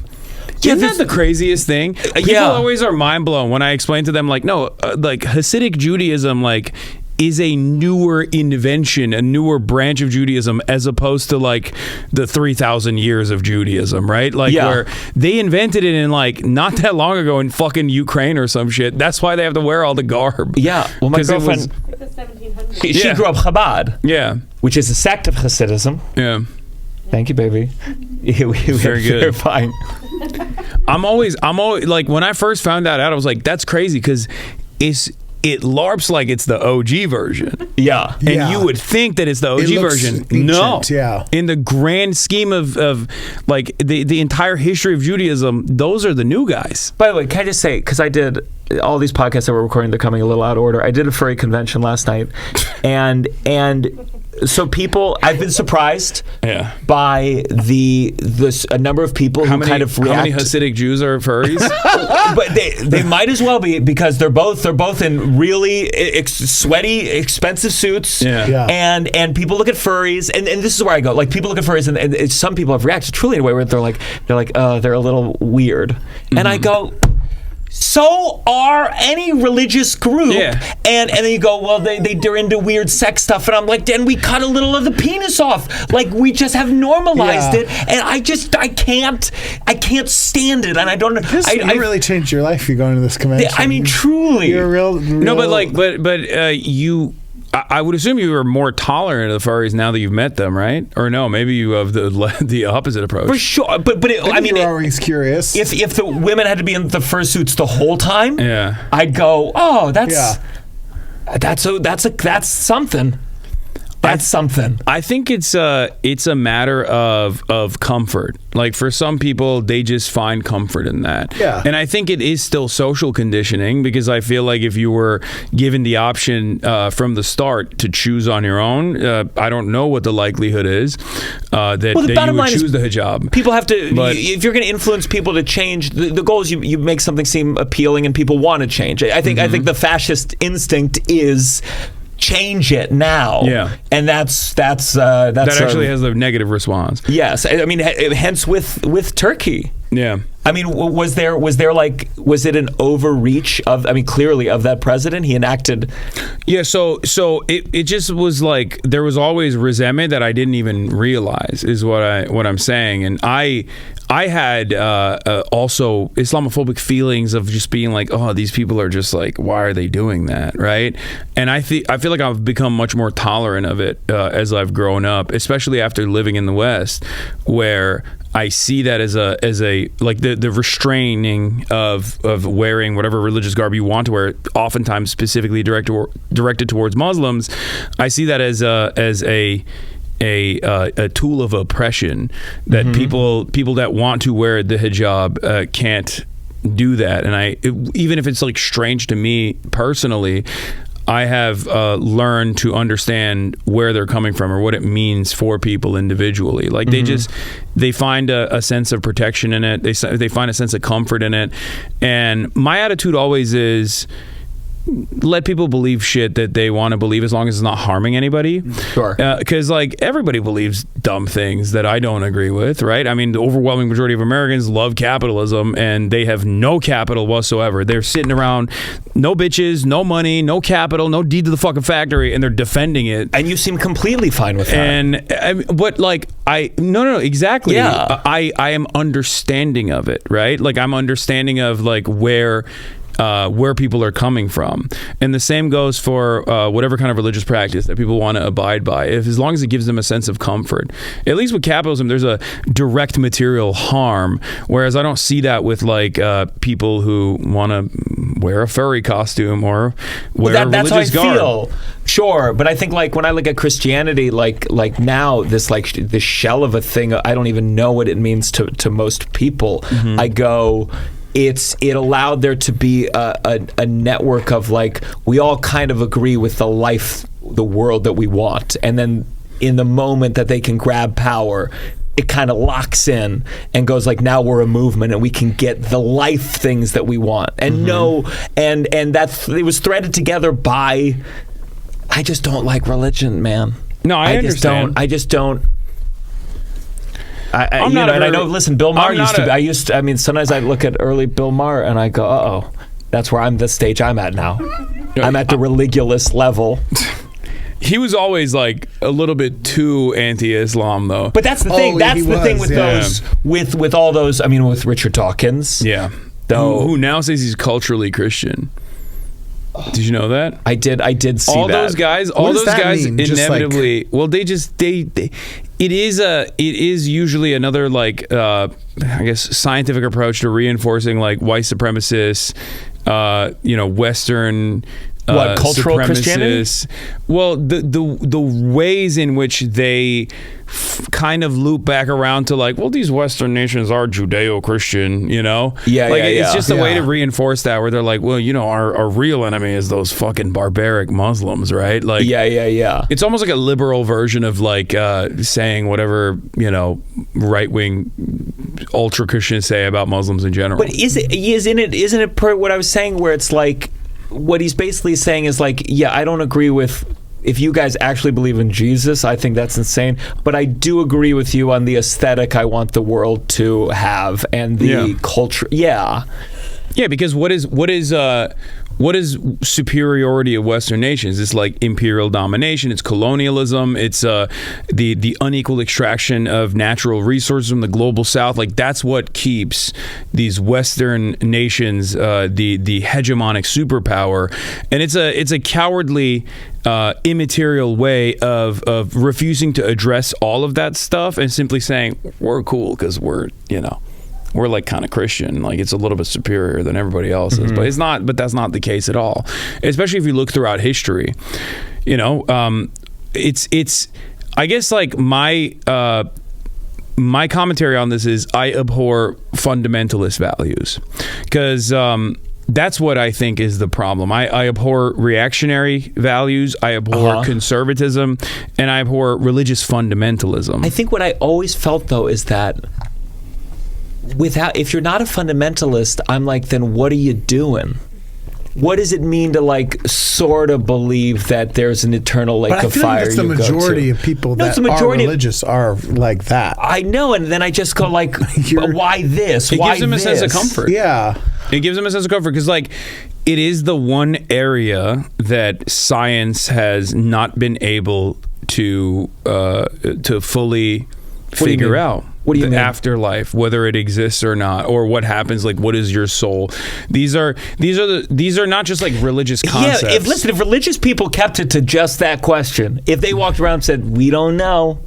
Isn't that the craziest thing? People always are mind blown when I explain to them like, no, like Hasidic Judaism, like, is a newer invention, a newer branch of Judaism, as opposed to like the 3,000 years of Judaism, right? Like where they invented it in like not that long ago in fucking Ukraine or some shit. That's why they have to wear all the garb. Yeah. Well, my girlfriend, she grew up Chabad. Yeah. Which is a sect of Hasidism. Yeah. Thank you, baby. Very good. Verifying. I'm always like, when I first found that out, I was like, that's crazy, because it LARPs like it's the OG version. Yeah. And you would think that it's the OG version. Ancient, no. yeah. In the grand scheme of like the entire history of Judaism, those are the new guys. By the way, can I just say, because I did all these podcasts that we're recording, they're coming a little out of order. I did a furry convention last night, and So people, I've been surprised by a number of people who kind of react. How many Hasidic Jews are furries? But they might as well be, because they're both in really sweaty, expensive suits. And people look at furries, and this is where I go. Like, people look at furries, and some people have reacted truly in a way where they're like they're a little weird, and I go, so are any religious group. And then you go, well, they're into weird sex stuff, and I'm like, then we cut a little of the penis off. Like, we just have normalized it, and I can't stand it, and I don't know. You really changed your life. You going to this convention. I mean, truly. You're real. No, but you. I would assume you are more tolerant of the furries now that you've met them, right? Or no, maybe you have the opposite approach. For sure, but I mean, you're always curious. If the women had to be in the fursuits the whole time, I'd go, oh, that's something. That's something. I think it's a matter of comfort. Like, for some people, they just find comfort in that. And I think it is still social conditioning, because I feel like if you were given the option from the start to choose on your own, I don't know what the likelihood is that you would choose the hijab. People have to. If you're going to influence people to change, the goal is you make something seem appealing and people want to change. I think the fascist instinct is change it now. And that actually has a negative response. Yes, I mean, hence with Turkey. I mean, was it an overreach of? I mean, clearly of that president, he enacted. So it just was like there was always resentment that I didn't even realize, is what I'm saying, and I had also Islamophobic feelings of just being like, oh, these people are just like, why are they doing that, right? And I feel like I've become much more tolerant of it as I've grown up, especially after living in the West, where I see that as a like the restraining of wearing whatever religious garb you want to wear, oftentimes specifically directed towards Muslims. I see that as a tool of oppression, that people that want to wear the hijab can't do that. And even if it's like strange to me personally, I have learned to understand where they're coming from or what it means for people individually. Like they find a sense of protection in it. They find a sense of comfort in it. And my attitude always is, let people believe shit that they want to believe, as long as it's not harming anybody. Sure. Because like everybody believes dumb things that I don't agree with, right? I mean, the overwhelming majority of Americans love capitalism, and they have no capital whatsoever. They're sitting around, no bitches, no money, no capital, no deed to the fucking factory, and they're defending it. And you seem completely fine with that. And but like no, exactly. Yeah. I am understanding of it, right? Like I'm understanding of like where people are coming from, and the same goes for whatever kind of religious practice that people want to abide by, as long as it gives them a sense of comfort. At least with capitalism, there's a direct material harm, whereas I don't see that with like people who want to wear a furry costume or wear a religious that's how I garb. feel. Sure, but I think like when I look at Christianity, like now this shell of a thing, I don't even know what it means to most people. I go, it allowed there to be a network of like, we all kind of agree with the world that we want, and then in the moment that they can grab power, it kind of locks in and goes like, now we're a movement and we can get the life things that we want. And and that it was threaded together by, I just don't like religion, man. No, I understand. I just don't. I know. Listen, Bill Maher I mean, sometimes I look at early Bill Maher and I go, uh-oh, that's where I'm the stage I'm at now. I'm at the religulous level. He was always like a little bit too anti-Islam, though. But that's the thing. That's the thing with those, with all those. I mean, with Richard Dawkins. Yeah. Who now says he's culturally Christian. Did you know that? I did see all that. Those guys, what does that mean? Inevitably, well, they it is usually another like I guess scientific approach to reinforcing like white supremacists, Western What, cultural Christianity? supremacists. Well, the ways in which they kind of loop back around to like, well, these Western nations are Judeo-Christian, you know? It's just a way to reinforce that, where they're like, well, you know, our real enemy is those fucking barbaric Muslims, right? Like, it's almost like a liberal version of like saying whatever, you know, right-wing ultra Christians say about Muslims in general. But isn't it per what I was saying, where it's like, what he's basically saying is like, yeah, I don't agree with, if you guys actually believe in Jesus, I think that's insane. But I do agree with you on the aesthetic I want the world to have, and the culture. Yeah, because what is superiority of Western nations? It's like imperial domination. It's colonialism. It's the unequal extraction of natural resources from the global South. Like, that's what keeps these Western nations the hegemonic superpower. And it's a cowardly, immaterial way of refusing to address all of that stuff and simply saying we're cool because we're like kind of Christian, like it's a little bit superior than everybody else's, but it's not. But that's not the case at all. Especially if you look throughout history, you know, it's. I guess like my commentary on this is I abhor fundamentalist values, because that's what I think is the problem. I abhor reactionary values. I abhor conservatism, and I abhor religious fundamentalism. I think what I always felt though is that, if you're not a fundamentalist, I'm like, then what are you doing? What does it mean to like sort of believe that there's an eternal lake of fire? That's the majority of people that are religious are like that. I know, and then I just go like, but why this? It why gives them a sense of comfort. Yeah, it gives them a sense of comfort because like it is the one area that science has not been able to fully figure out. What do you mean? Afterlife, whether it exists or not, or what happens, like what is your soul? These are not just like religious concepts. Yeah, if religious people kept it to just that question, if they walked around and said, we don't know,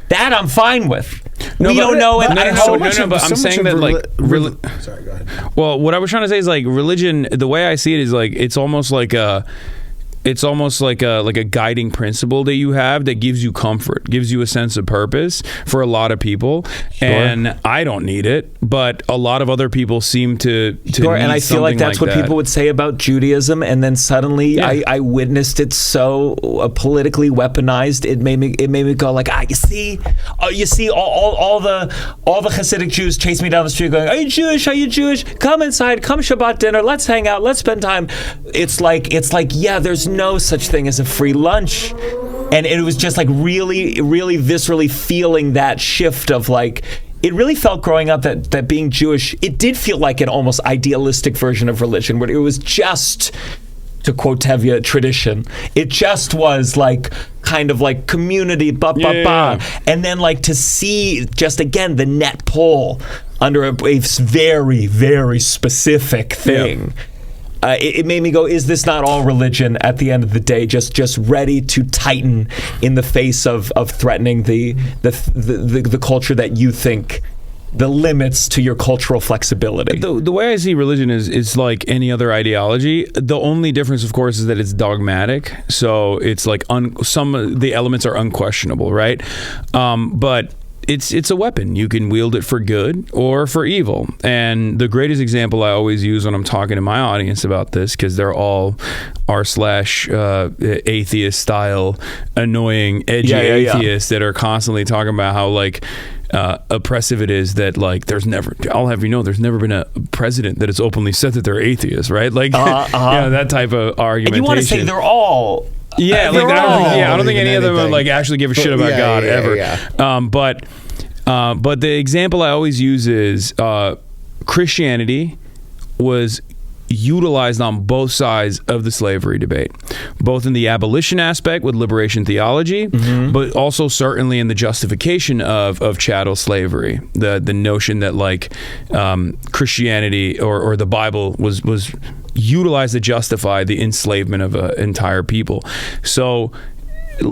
that I'm fine with. We don't know, and I know. But I'm saying that like sorry, go ahead. Well, what I was trying to say is like religion, the way I see it is like it's almost like a guiding principle that you have that gives you comfort, gives you a sense of purpose for a lot of people. Sure. And I don't need it, but a lot of other people seem to sure, need and I feel like that's what people would say about Judaism, and then suddenly I witnessed it so politically weaponized. It made me go like, you see all the Hasidic Jews chase me down the street going, are you Jewish? Are you Jewish? Come inside, come Shabbat dinner, let's hang out, let's spend time. It's like yeah, there's no such thing as a free lunch. And it was just like really, really viscerally feeling that shift of like, it really felt growing up that being Jewish, it did feel like an almost idealistic version of religion, where it was just, to quote Tevye, tradition. It just was like kind of like community, and then like to see just again the net pull under a very, very specific thing. Yeah. It made me go, is this not all religion at the end of the day, just ready to tighten in the face of threatening the culture that you think, the limits to your cultural flexibility? The way I see religion is like any other ideology. The only difference, of course, is that it's dogmatic. So it's like some of the elements are unquestionable, right? But it's a weapon. You can wield it for good or for evil. And the greatest example I always use when I'm talking to my audience about this, because they're all r/atheist style, annoying, edgy atheists that are constantly talking about how like oppressive it is that like there's never been a president that has openly said that they're atheist, right? Like that type of argumentation. And you want to say they're all. Yeah, like I don't think any of them would like actually give a shit about God ever. Yeah. But the example I always use is Christianity was utilized on both sides of the slavery debate, both in the abolition aspect with liberation theology, but also certainly in the justification of chattel slavery, the notion that like Christianity or the Bible was utilized to justify the enslavement of an entire people. So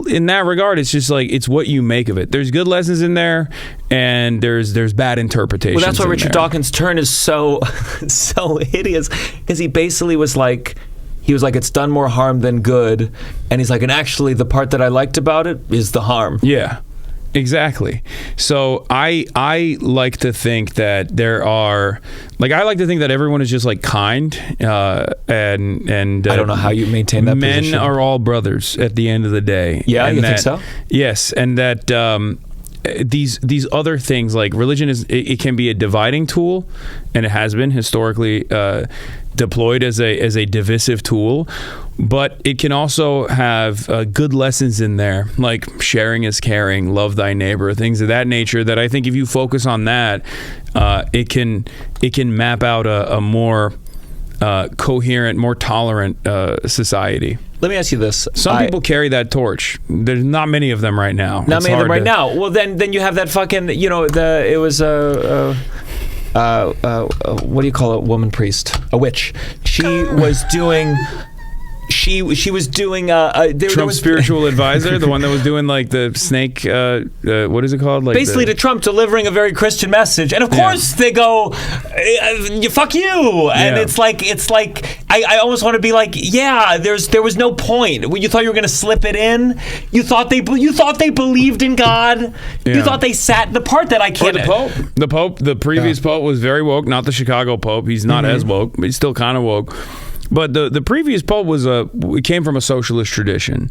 in that regard, it's just like it's what you make of it. There's good lessons in there, and there's bad interpretations. Well, that's why Richard Dawkins' turn is so hideous, because he basically was like, he was like, it's done more harm than good. And he's like, and actually the part that I liked about it is the harm. Yeah. Exactly. So I like to think that there are, like, I like to think that everyone is just like kind, and I don't know how you maintain that men position. are all brothers at the end of the day. Yeah, and you think so? Yes, and that these other things, like religion, it can be a dividing tool, and it has been historically deployed as a divisive tool, but it can also have good lessons in there, like sharing is caring, love thy neighbor, things of that nature, that I think if you focus on that, it can map out a more coherent, more tolerant society. Let me ask you this. Some people carry that torch. There's not many of them right now. Not many of them right now. Well, then you have that fucking, it was what do you call a woman priest? A witch. She was doing. She was doing Trump's spiritual advisor, the one that was doing like the snake. What is it called? Like basically to Trump, delivering a very Christian message, and of course they go, "Fuck you!" And it's like I almost want to be like, yeah, there was no point. You thought you were going to slip it in. You thought they believed in God. Yeah. You thought they sat the part that I can't. The previous pope was very woke. Not the Chicago pope. He's not as woke, but he's still kind of woke. But the previous pope came from a socialist tradition,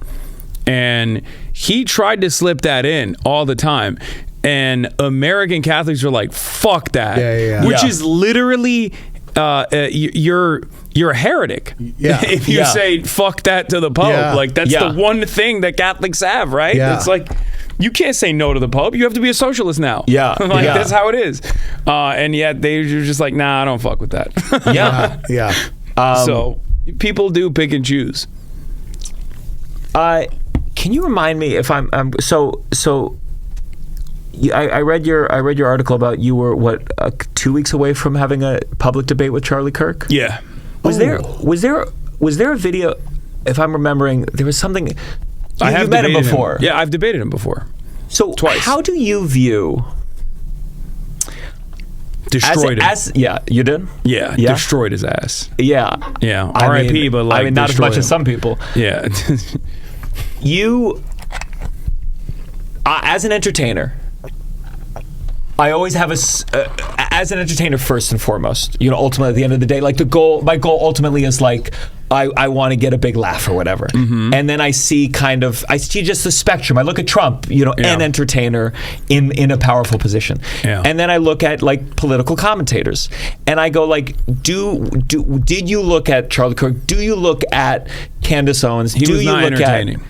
and he tried to slip that in all the time. And American Catholics are like, "Fuck that," which is literally you're a heretic. Yeah. If you say "fuck that" to the pope, like that's the one thing that Catholics have, right? Yeah. It's like, you can't say no to the Pope. You have to be a socialist now. Yeah. That's how it is. And yet they're just like, nah, I don't fuck with that. Yeah. So people do pick and choose. Can you remind me if I read your article about you were 2 weeks away from having a public debate with Charlie Kirk? Yeah. Was there a video? If I'm remembering, there was something. I have met him debated before. Yeah, I've debated him before. So twice. How do you view? Destroyed him. You did? Yeah, destroyed his ass. Yeah. R.I.P. But like, not as much as some people. Yeah. You, as an entertainer, I always have as an entertainer first and foremost. Ultimately at the end of the day, like my goal ultimately is like I want to get a big laugh or whatever, and then I see just the spectrum. I look at Trump, an entertainer in a powerful position, and then I look at like political commentators, and I go like, did you look at Charlie Kirk? Do you look at Candace Owens? He was not entertaining.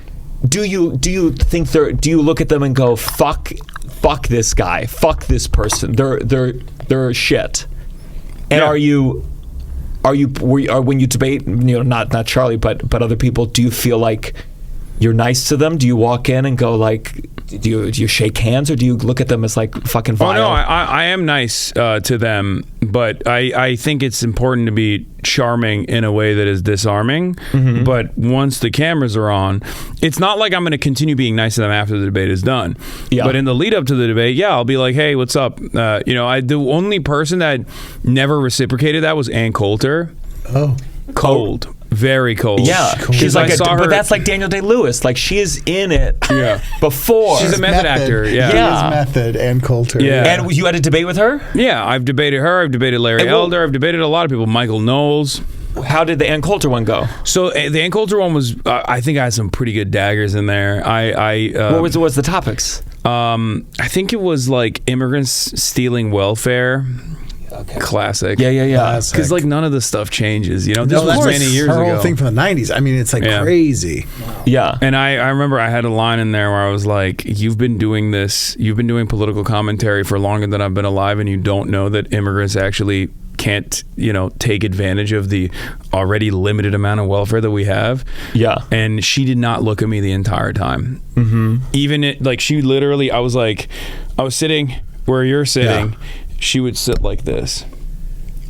Do you think do you look at them and go, fuck this guy, fuck this person, they're shit? And when you debate, not Charlie, but other people, do you feel like you're nice to them? Do you walk in and go like, do you shake hands, or do you look at them as like fucking vile? Oh no, I am nice to them, but I think it's important to be charming in a way that is disarming. But once the cameras are on, it's not like I'm going to continue being nice to them after the debate is done. But in the lead up to the debate, I'll be like, hey, what's up? The only person that never reciprocated that was Ann Coulter. Oh. Cold. Very cold. Yeah, she's like, but that's like Daniel Day-Lewis. Like, she is in it. Before she's a method actor. He is Method and Coulter. And you had a debate with her? Yeah, I've debated her. I've debated Larry Elder. I've debated a lot of people. Michael Knowles. How did the Ann Coulter one go? So the Ann Coulter one was, I think I had some pretty good daggers in there. What was the topics? I think it was like immigrants stealing welfare. Okay. Classic. Yeah. Because like none of the stuff changes. This No, was many years ago. Her whole thing from the 90s. I mean, it's like crazy. Wow. Yeah. And I remember I had a line in there where I was like, you've been doing political commentary for longer than I've been alive, and you don't know that immigrants actually can't, take advantage of the already limited amount of welfare that we have. Yeah. And she did not look at me the entire time. Even she literally, I was sitting where you're sitting. She would sit like this.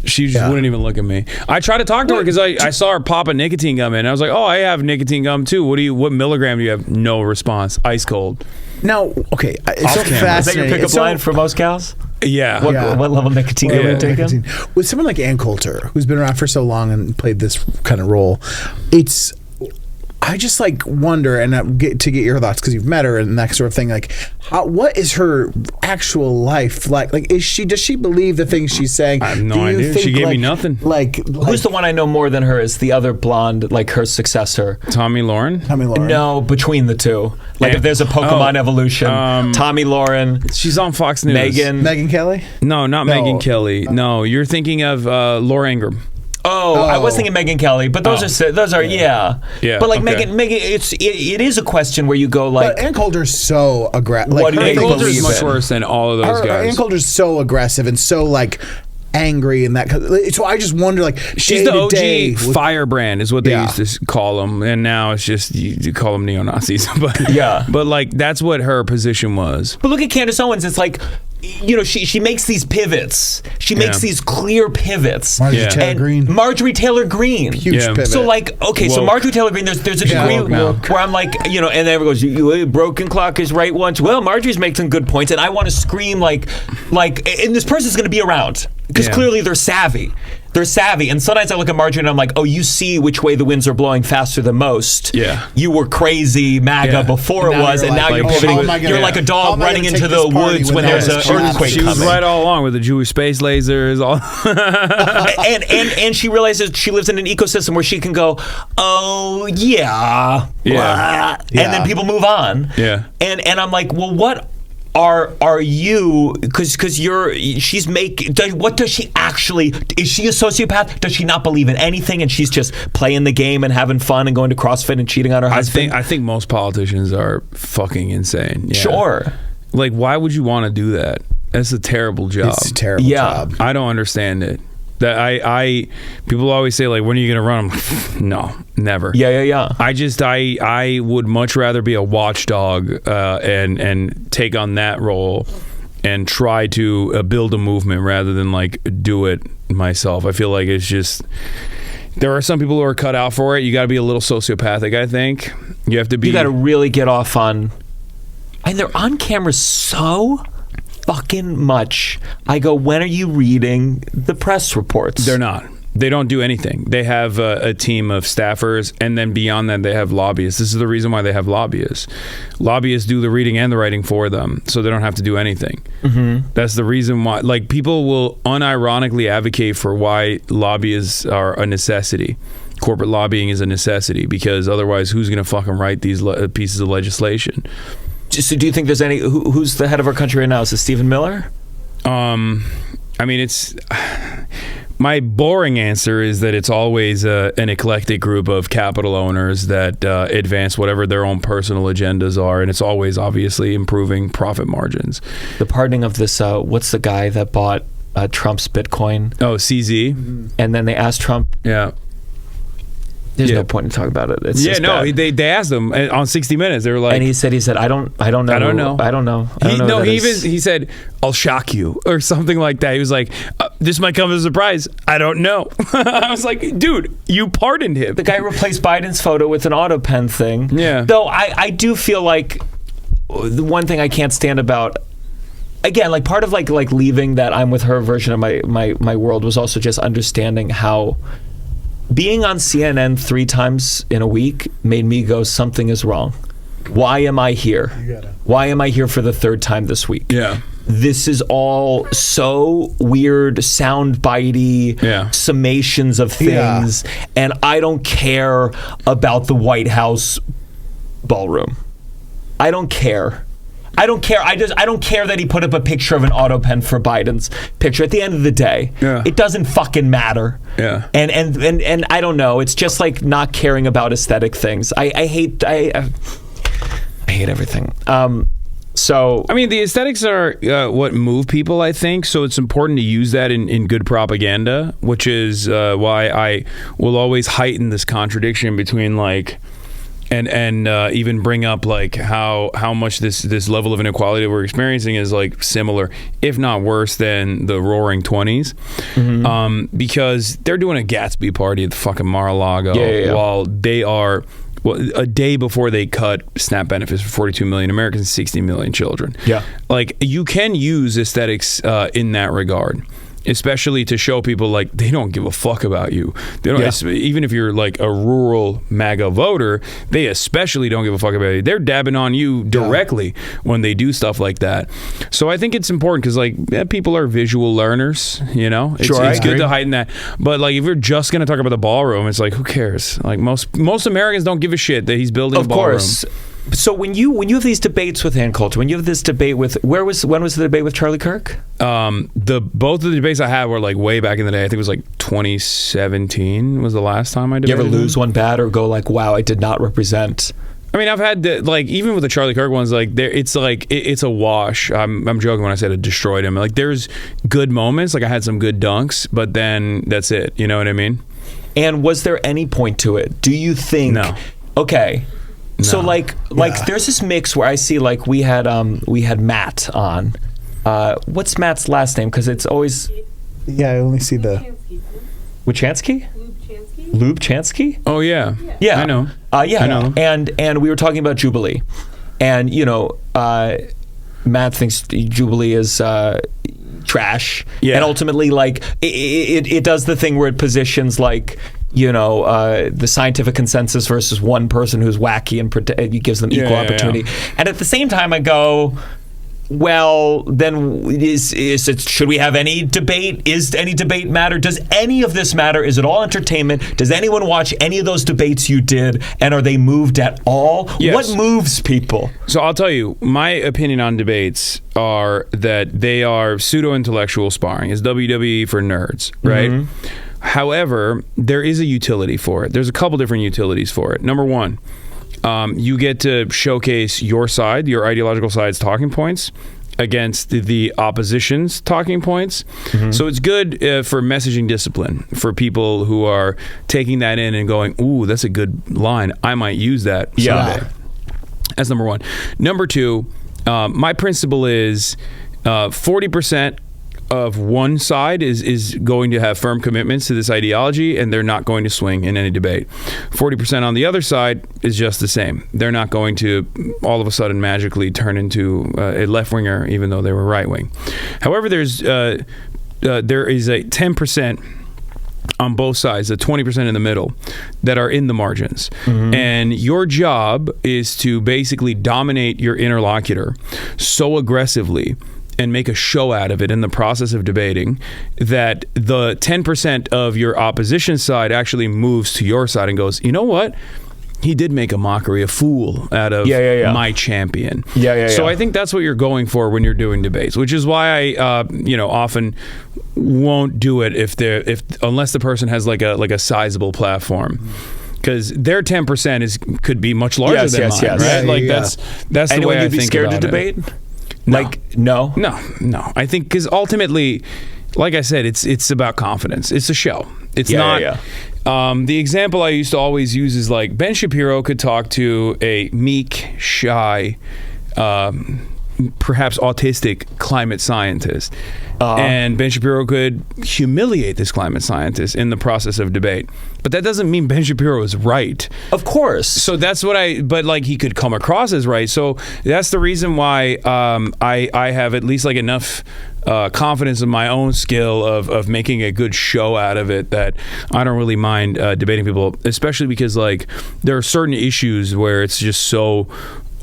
She just wouldn't even look at me. I tried to talk to her because I saw her pop a nicotine gum in. I was like, oh, I have nicotine gum too. What milligram do you have? No response. Ice cold. Now, okay, it's so fascinating. Is that your pickup line for most cows? Yeah. What level of nicotine are we taking? Nicotine. With someone like Ann Coulter, who's been around for so long and played this kind of role, I just like wonder, and get your thoughts because you've met her and that sort of thing. Like, what is her actual life like? Like, does she believe the things she's saying? I have no idea. She gave me nothing. Like, who's the one I know more than her? Is the other blonde, like her successor? Tommy Lauren. No, between the two. Like, if there's a Pokemon evolution, Tommy Lauren. She's on Fox News. Megan Kelly? No, not Megan Kelly. No, you're thinking of Laura Ingraham. Oh, I was thinking Megan Kelly, but those are yeah. But like Megan, it is a question where you go like, but Ann Coulter's so aggressive. Like, Ann Coulter's much worse than all of those guys. Ann Coulter's so aggressive and so like angry and that. So I just wonder, like, she's the OG firebrand is what they used to call them, and now it's just you call them neo-Nazis. But like that's what her position was. But look at Candace Owens. It's like, you know, she makes these pivots. She makes these clear pivots. Marjorie Taylor Greene. Huge pivot. So like, okay, so Marjorie Taylor Greene, there's a degree where I'm like, you know, and everyone goes, you broken clock is right once. Well, Marjorie's making good points, and I want to scream like, and this person's going to be around because clearly they're savvy. They're savvy, and sometimes I look at Marjorie and I'm like, oh, you see which way the winds are blowing faster than most. Yeah. You were crazy MAGA before it was, and now you're pivoting. You're like a dog running into the woods when there's an earthquake coming. She was right all along with the Jewish space lasers. and she realizes she lives in an ecosystem where she can go, oh, blah, and then people move on. Yeah. And I'm like, well, what are you, because what does she actually, is she a sociopath? Does she not believe in anything and she's just playing the game and having fun and going to CrossFit and cheating on her husband? I think most politicians are fucking insane. Yeah. Sure. Like, why would you want to do that? That's a terrible job. It's a terrible job. I don't understand it. That people always say, like, when are you gonna run? I'm like, no, never. Yeah. I would much rather be a watchdog and take on that role and try to build a movement rather than like do it myself. I feel like it's just, there are some people who are cut out for it. You got to be a little sociopathic. I think you have to be. You got to really get off on, and they're on camera so fucking much. I go, when are you reading the press reports? They're not. They don't do anything. They have a team of staffers, and then beyond that, they have lobbyists. This is the reason why they have lobbyists. Lobbyists do the reading and the writing for them, so they don't have to do anything. Mm-hmm. That's the reason why. Like, people will unironically advocate for why lobbyists are a necessity. Corporate lobbying is a necessity, because otherwise, who's going to fucking write these pieces of legislation? So do you think there's any, who's the head of our country right now? Is it Stephen Miller? I mean, it's, my boring answer is that it's always an eclectic group of capital owners that advance whatever their own personal agendas are, and it's always obviously improving profit margins. The pardoning of this, what's the guy that bought Trump's Bitcoin? Oh, CZ. And then they asked Trump. Yeah. There's no point in talking about it. It's they asked him on 60 Minutes. They were like, and he said, I don't know. He said, I'll shock you, or something like that. He was like, this might come as a surprise. I don't know. I was like, dude, you pardoned him. The guy replaced Biden's photo with an auto pen thing. Yeah. Though I do feel like the one thing I can't stand about, again, like part of like leaving that I'm with her version of my world was also just understanding how being on CNN 3 times in a week made me go, something is wrong. Why am I here? Why am I here for the 3rd time this week? Yeah. This is all so weird, sound-bitey summations of things, and I don't care about the White House ballroom. I don't care. I don't care that he put up a picture of an auto pen for Biden's picture. At the end of the day, it doesn't fucking matter. Yeah. And I don't know. It's just like not caring about aesthetic things. I hate everything. So I mean, the aesthetics are what move people, I think. So it's important to use that in good propaganda, which is why I will always heighten this contradiction between like. And even bring up like how much this level of inequality that we're experiencing is like similar, if not worse, than the Roaring 20s, because they're doing a Gatsby party at the fucking Mar-a-Lago while they are a day before they cut SNAP benefits for 42 million Americans, 60 million children. Yeah. Like, you can use aesthetics in that regard, especially to show people like they don't give a fuck about you. They don't, even if you're like a rural MAGA voter, they especially don't give a fuck about you. They're dabbing on you directly when they do stuff like that. So I think it's important because like people are visual learners, you know. It's good to heighten that. But like if you're just gonna talk about the ballroom, it's like who cares? Like most Americans don't give a shit that he's building a ballroom. Of course. So when you have these debates with hand culture, when you have this debate with when was the debate with Charlie Kirk? Both of the debates I had were like way back in the day. I think it was like 2017 was the last time I debated. You ever lose one bad or go like, wow, I did not represent? I mean, I've had like even with the Charlie Kirk ones, like it's a wash. I'm joking when I said it destroyed him. Like there's good moments, like I had some good dunks, but then that's it. You know what I mean? And was there any point to it? Do you think? No. Okay. No. So like there's this mix where I see like we had Matt on. What's Matt's last name? Because it's always I only see the Wachanski? Lube Chansky? Oh yeah. I know. I know. And we were talking about Jubilee, and you know, Matt thinks Jubilee is trash, and ultimately like it does the thing where it positions like, you know, the scientific consensus versus one person who's wacky and it gives them equal opportunity. And at the same time, I go, well, then should we have any debate? Is any debate matter? Does any of this matter? Is it all entertainment? Does anyone watch any of those debates you did? And are they moved at all? Yes. What moves people? So I'll tell you, my opinion on debates are that they are pseudo-intellectual sparring. It's WWE for nerds, right? Mm-hmm. However, there is a utility for it. There's a couple different utilities for it. Number one, you get to showcase your side, your ideological side's talking points against the opposition's talking points. Mm-hmm. So it's good for messaging discipline for people who are taking that in and going, ooh, that's a good line. I might use that someday. That's number one. Number two, my principle is 40% of one side is going to have firm commitments to this ideology, and they're not going to swing in any debate. 40% on the other side is just the same. They're not going to all of a sudden magically turn into a left-winger, even though they were right-wing. However, there is a 10% on both sides, a 20% in the middle that are in the margins. Mm-hmm. And your job is to basically dominate your interlocutor so aggressively and make a show out of it in the process of debating that the 10% of your opposition side actually moves to your side and goes, you know what? He did make a mockery, a fool out of my champion. So I think that's what you're going for when you're doing debates, which is why I, often won't do it unless the person has like a sizable platform. Because their 10% could be much larger than mine, right? That's the way I think about it. Anyone you'd be scared to debate? No. No. I think because ultimately, like I said, it's about confidence. It's a show. It's not. The example I used to always use is like Ben Shapiro could talk to a meek, shy, perhaps autistic climate scientist. And Ben Shapiro could humiliate this climate scientist in the process of debate. But that doesn't mean Ben Shapiro is right. Of course. So that's what but like he could come across as right. So that's the reason why I have at least like enough confidence in my own skill of making a good show out of it that I don't really mind debating people, especially because like there are certain issues where it's just so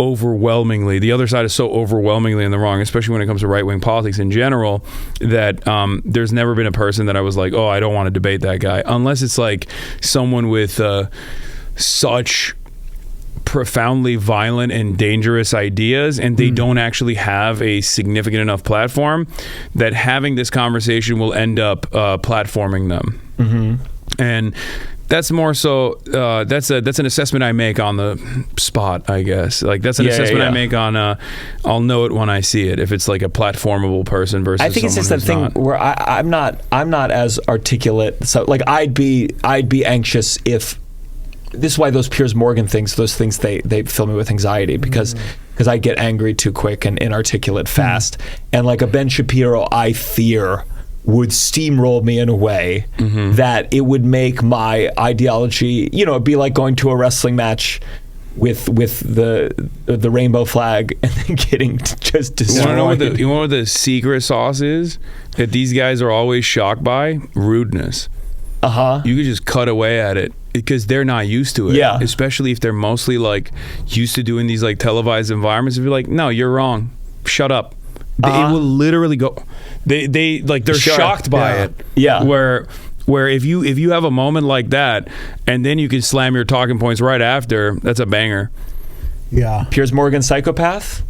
overwhelmingly, the other side is so overwhelmingly in the wrong, especially when it comes to right-wing politics in general, that there's never been a person that I was like, oh, I don't want to debate that guy, unless it's like someone with such profoundly violent and dangerous ideas and they don't actually have a significant enough platform that having this conversation will end up platforming them. Mm-hmm. And that's more so that's an assessment I make on the spot, I guess. Like that's an assessment I make on I'll know it when I see it, if it's like a platformable person versus I think it's just that thing where I'm not as articulate. So like I'd be anxious if this is why those Piers Morgan things, those things they fill me with anxiety because I get angry too quick and inarticulate fast. And like a Ben Shapiro, I fear would steamroll me in a way that it would make my ideology, it'd be like going to a wrestling match with the rainbow flag and then getting just destroyed. You know what the secret sauce is? That these guys are always shocked by? Rudeness. You could just cut away at it because they're not used to it. Yeah. Especially if they're mostly like used to doing these like televised environments. If you're like, no, you're wrong. Shut up. It will literally go. They're shocked by it. Yeah. Where if you have a moment like that and then you can slam your talking points right after, that's a banger. Yeah. Piers Morgan psychopath?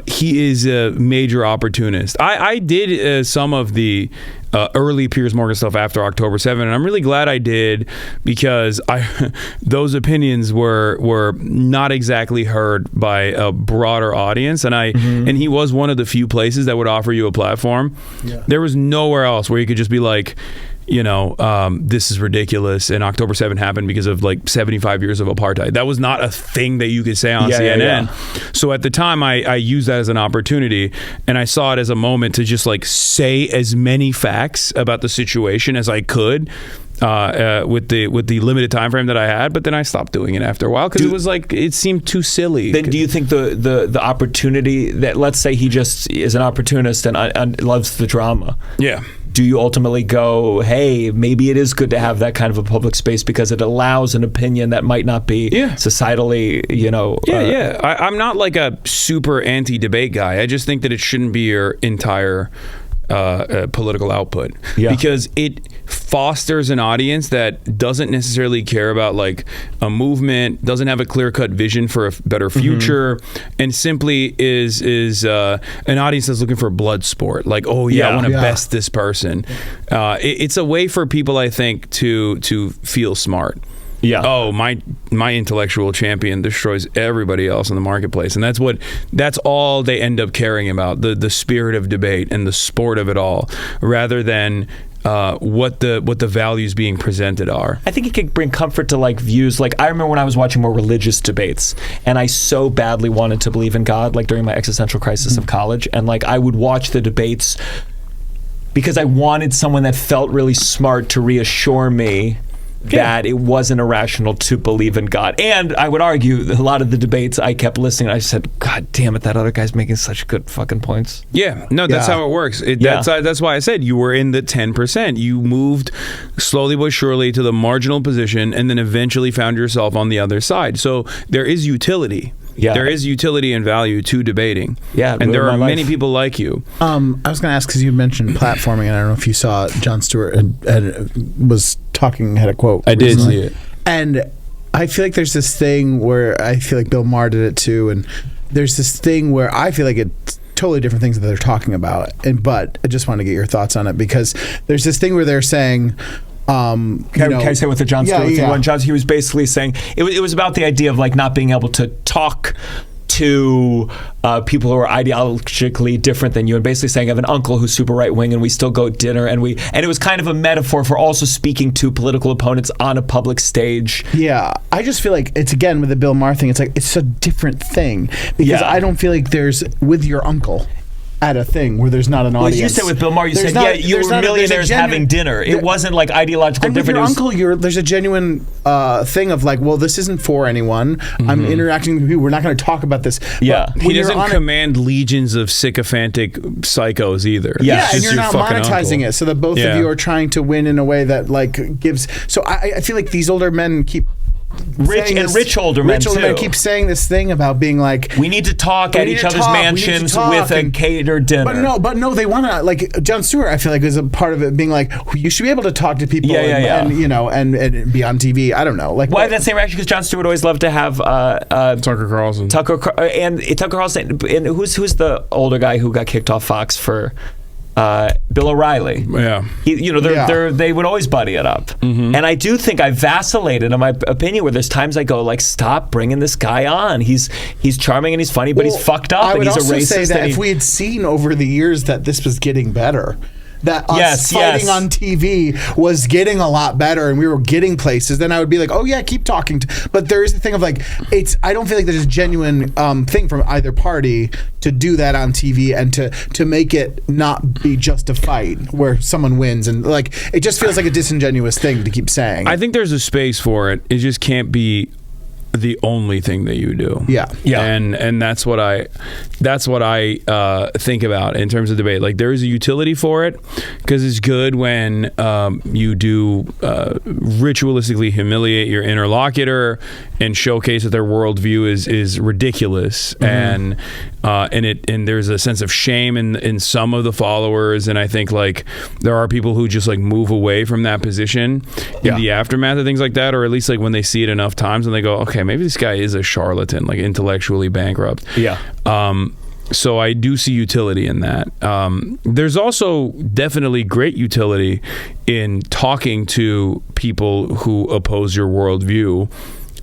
He is a major opportunist. I did some of the early Piers Morgan stuff after October 7, and I'm really glad I did because those opinions were not exactly heard by a broader audience, and and he was one of the few places that would offer you a platform. Yeah. There was nowhere else where you could just be like, this is ridiculous, and October 7 happened because of like 75 years of apartheid. That was not a thing that you could say on CNN. Yeah. So at the time, I used that as an opportunity, and I saw it as a moment to just like say as many facts about the situation as I could with the limited time frame that I had. But then I stopped doing it after a while because it was like it seemed too silly. Then do you think the opportunity that, let's say he just is an opportunist and loves the drama? Yeah. Do you ultimately go, hey, maybe it is good to have that kind of a public space because it allows an opinion that might not be societally, I'm not like a super anti-debate guy. I just think that it shouldn't be your entire political output because it fosters an audience that doesn't necessarily care about like a movement, doesn't have a clear-cut vision for a better future, and simply is an audience that's looking for blood sport. Like, I want to best this person. It's a way for people, I think, to feel smart. Yeah. Oh, my intellectual champion destroys everybody else in the marketplace, and that's all they end up caring about, the spirit of debate and the sport of it all, rather than what the values being presented are. I think it could bring comfort to like views. Like I remember when I was watching more religious debates, and I so badly wanted to believe in God, like during my existential crisis of college, and like I would watch the debates because I wanted someone that felt really smart to reassure me that it wasn't irrational to believe in God. And I would argue that a lot of the debates I kept listening, I said, God damn it, that other guy's making such good fucking points. Yeah, no, that's how it works. That's why I said you were in the 10%. You moved slowly but surely to the marginal position and then eventually found yourself on the other side. So there is utility. Yeah. There is utility and value to debating. Yeah, and there are many people like you. I was going to ask, because you mentioned platforming, and I don't know if you saw Jon Stewart was talking, had a quote. I did see it. And I feel like there's this thing where I feel like Bill Maher did it too, and there's this thing where I feel like it's totally different things that they're talking about. But I just want to get your thoughts on it, because there's this thing where they're saying, can I say what the Jon Stewart thing was? He was basically saying it was about the idea of like not being able to talk to people who are ideologically different than you, and basically saying I have an uncle who's super right wing and we still go to dinner, and it was kind of a metaphor for also speaking to political opponents on a public stage. Yeah, I just feel like it's, again, with the Bill Maher thing, it's like it's a different thing, because I don't feel like there's with your uncle at a thing where there's not an audience. Well, you said with Bill Maher, you said you were millionaires having dinner. It wasn't like ideological difference. With your uncle, there's a genuine thing of like, well, this isn't for anyone. I'm interacting with people. We're not going to talk about this. Yeah, he doesn't command legions of sycophantic psychos either. Yeah, and you're not monetizing it, so that both of you are trying to win in a way that like gives. So I feel like these older men keep. Rich older men keep saying this thing about being like, we need to talk at each other's mansions with a catered dinner. But no, they want to, like Jon Stewart, I feel like is a part of it being like, you should be able to talk to people and you know and be on TV. I don't know, like, well, I have that same reaction because Jon Stewart always loved to have Tucker Carlson, and who's the older guy who got kicked off Fox for Bill O'Reilly. Yeah, they would always buddy it up, and I do think I vacillated in my opinion where there's times I go like, stop bringing this guy on. He's charming and he's funny, but he's fucked up and he's a racist. I would also say that if we had seen over the years that this was getting better, that us fighting on TV was getting a lot better and we were getting places, then I would be like, oh yeah, keep talking. But there is the thing of like, I don't feel like there's a genuine thing from either party to do that on TV and to make it not be just a fight where someone wins, and like it just feels like a disingenuous thing to keep saying. I think there's a space for it. It just can't be the only thing that you do. Yeah. And that's what I think about in terms of debate. Like there is a utility for it because it's good when you do ritualistically humiliate your interlocutor and showcase that their worldview is ridiculous, and there's a sense of shame in some of the followers, and I think like there are people who just like move away from that position in the aftermath of things like that, or at least like when they see it enough times and they go, okay, maybe this guy is a charlatan, like intellectually bankrupt. So I do see utility in that. There's also definitely great utility in talking to people who oppose your worldview.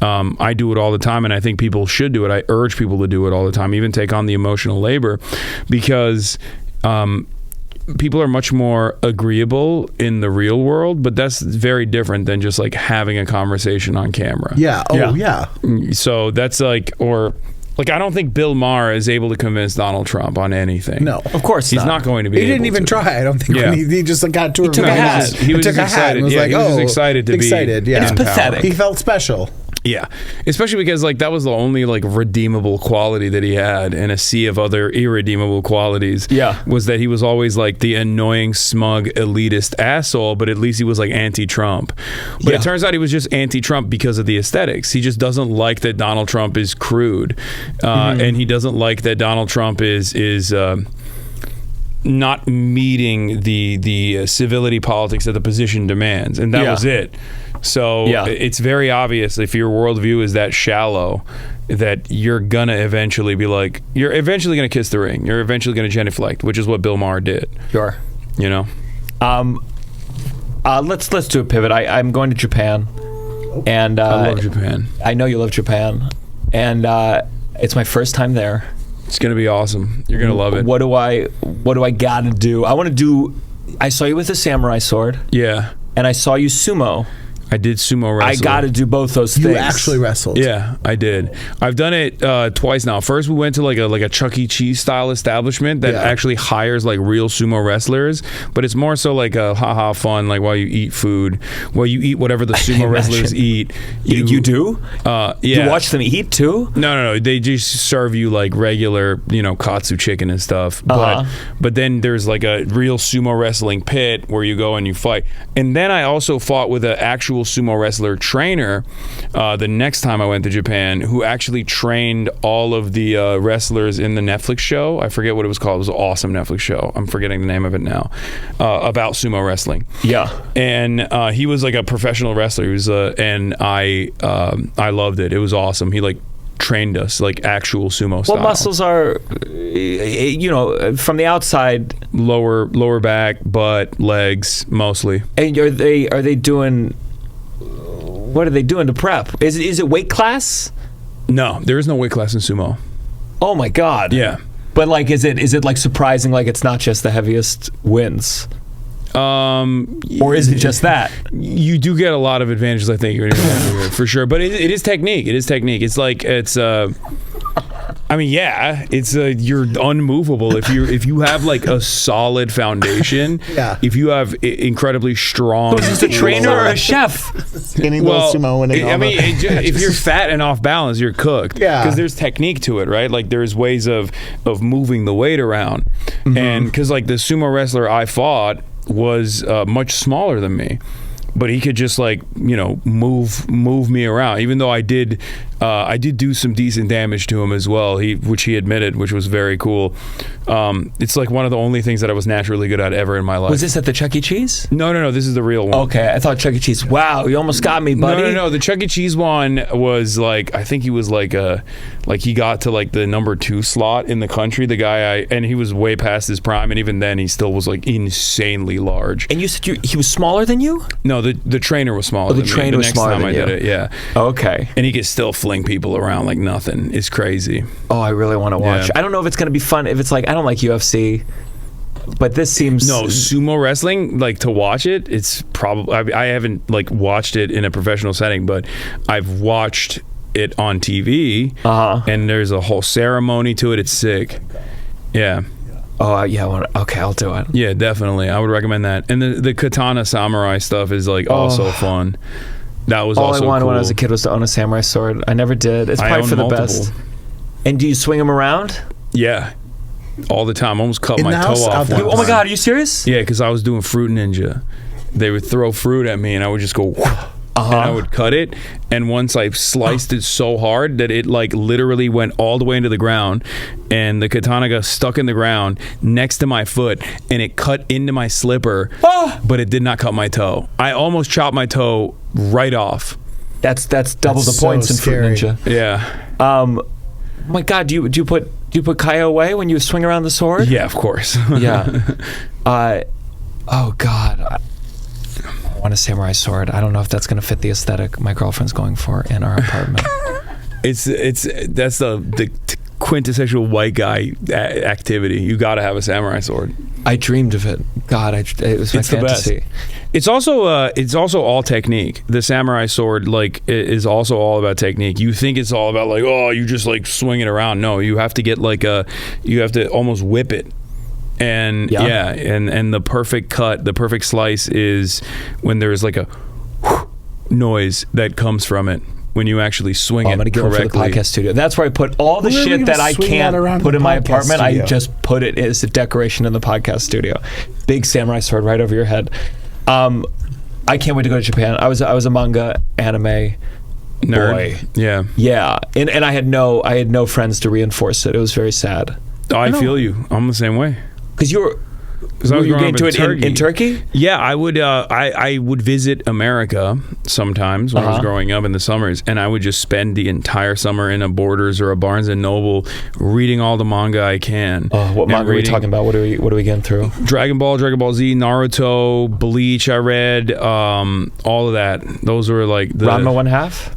I do it all the time, and I think people should do it. I urge people to do it all the time, even take on the emotional labor, because people are much more agreeable in the real world, but that's very different than just like having a conversation on camera. So that's like, or like, I don't think Bill Maher is able to convince Donald Trump on anything. No, of course he's not going to be. He didn't even try. I don't think. Yeah. When he just like, got to took a hat. He was took a hat and was like, he was just excited to be. Yeah, it's pathetic. He felt special. Yeah, especially because like that was the only like redeemable quality that he had in a sea of other irredeemable qualities. Was that he was always like the annoying, smug, elitist asshole, but at least he was like anti-Trump. But it turns out he was just anti-Trump because of the aesthetics. He just doesn't like that Donald Trump is crude, and he doesn't like that Donald Trump is not meeting the civility politics that the position demands, and that was it. So it's very obvious if your worldview is that shallow that you're gonna eventually be like, you're eventually gonna kiss the ring. You're eventually gonna genuflect, which is what Bill Maher did. Sure. You know. Let's do a pivot. I'm going to Japan, and I love Japan. I know you love Japan, and it's my first time there. It's gonna be awesome. You're gonna love it. What do I gotta do? I saw you with a samurai sword. Yeah. And I saw you sumo. I did sumo wrestle. I got to do both those things. You actually wrestled. Yeah, I did. I've done it twice now. First, we went to like a Chuck E. Cheese style establishment that actually hires like real sumo wrestlers, but it's more so like a haha fun, like while you eat food, while you eat whatever the sumo wrestlers eat. You do? Yeah. You watch them eat too? No. They just serve you like regular, katsu chicken and stuff. But then there's like a real sumo wrestling pit where you go and you fight. And then I also fought with an actual sumo wrestler trainer the next time I went to Japan, who actually trained all of the wrestlers in the Netflix show. I forget what it was called. It was an awesome Netflix show. I'm forgetting the name of it now. About sumo wrestling. Yeah. And he was like a professional wrestler. He was, and I loved it. It was awesome. He like trained us like actual sumo style. What muscles are, from the outside? Lower back, butt, legs, mostly. And are they doing? What are they doing to prep? Is it weight class? No, there is no weight class in sumo. Oh my God. Yeah. But like, is it like surprising? Like it's not just the heaviest wins. Or is it just that? You do get a lot of advantages, I think, for sure. But it is technique. It is technique. It's like you're unmovable if you have like a solid foundation. If you have incredibly strong. Is this a trainer or a chef? Skinny little sumo winning. If you're fat and off balance, you're cooked. Yeah. Because there's technique to it, right? Like there's ways of moving the weight around, and because like the sumo wrestler I fought was much smaller than me, but he could just like move me around, even though I did do some decent damage to him as well, which he admitted, which was very cool. It's like one of the only things that I was naturally good at ever in my life. Was this at the Chuck E. Cheese? No, this is the real one. Okay, I thought Chuck E. Cheese. Wow, you almost got me, buddy. No, the Chuck E. Cheese one was like, I think he was like he got to like the number 2 slot in the country, the guy and he was way past his prime, and even then he still was like insanely large. And you said he was smaller than you? No, the trainer was smaller than me. The trainer was smaller than you. The next time I did it, yeah. Okay. And he could still fling people around like nothing. It's crazy. Oh, I really want to watch. Yeah. I don't know if it's going to be fun. If it's like, I don't like UFC, but this seems No, sumo wrestling, like to watch it, it's probably, I haven't like watched it in a professional setting, but I've watched it on TV, and there's a whole ceremony to it. It's sick. Yeah. Oh yeah, okay, I'll do it. Yeah, definitely. I would recommend that. And the katana samurai stuff is like also fun. That was all also I wanted cool. when I was a kid was to own a samurai sword. I never did. It's probably for the best. And do you swing them around? Yeah, all the time. Almost cut In my the toe house, off. out the one house? Oh my time. God, are you serious? Yeah, because I was doing Fruit Ninja. They would throw fruit at me, and I would just go, and I would cut it. And once I sliced it so hard that it like literally went all the way into the ground, and the katana got stuck in the ground next to my foot, and it cut into my slipper, but it did not cut my toe. I almost chopped my toe right off. That's double the so points in Fruit scary. Ninja. Yeah. Oh my God, do you put Kaya away when you swing around the sword? Yeah, of course. Yeah. Oh God, I want a samurai sword. I don't know if that's going to fit the aesthetic my girlfriend's going for in our apartment. That's the quintessential white guy activity. You got to have a samurai sword. I dreamed of it. God, it was my It's the fantasy. best. It's also all technique. The samurai sword is also all about technique. You think it's all about like, oh, you just like swing it around. No, you have to get you have to almost whip it. And and the perfect cut, the perfect slice is when there's like a noise that comes from it when you actually swing it I'm gonna get one correctly. for the podcast studio. That's where I put all the Where are we shit gonna that I swing can't that around put the in my podcast apartment. studio? I just put it as a decoration in the podcast studio. Big samurai sword right over your head. I can't wait to go to Japan. I was a manga anime Nerd. boy. Yeah. And I had no friends to reinforce it. It was very sad. I feel you. I'm the same way. Because you were I was growing getting up to it in Turkey? Yeah, I would. I would visit America sometimes when I was growing up in the summers, and I would just spend the entire summer in a Borders or a Barnes and Noble, reading all the manga I can. Oh, what manga are we talking about? What are we getting through? Dragon Ball Z, Naruto, Bleach. I read all of that. Those were like the Ranma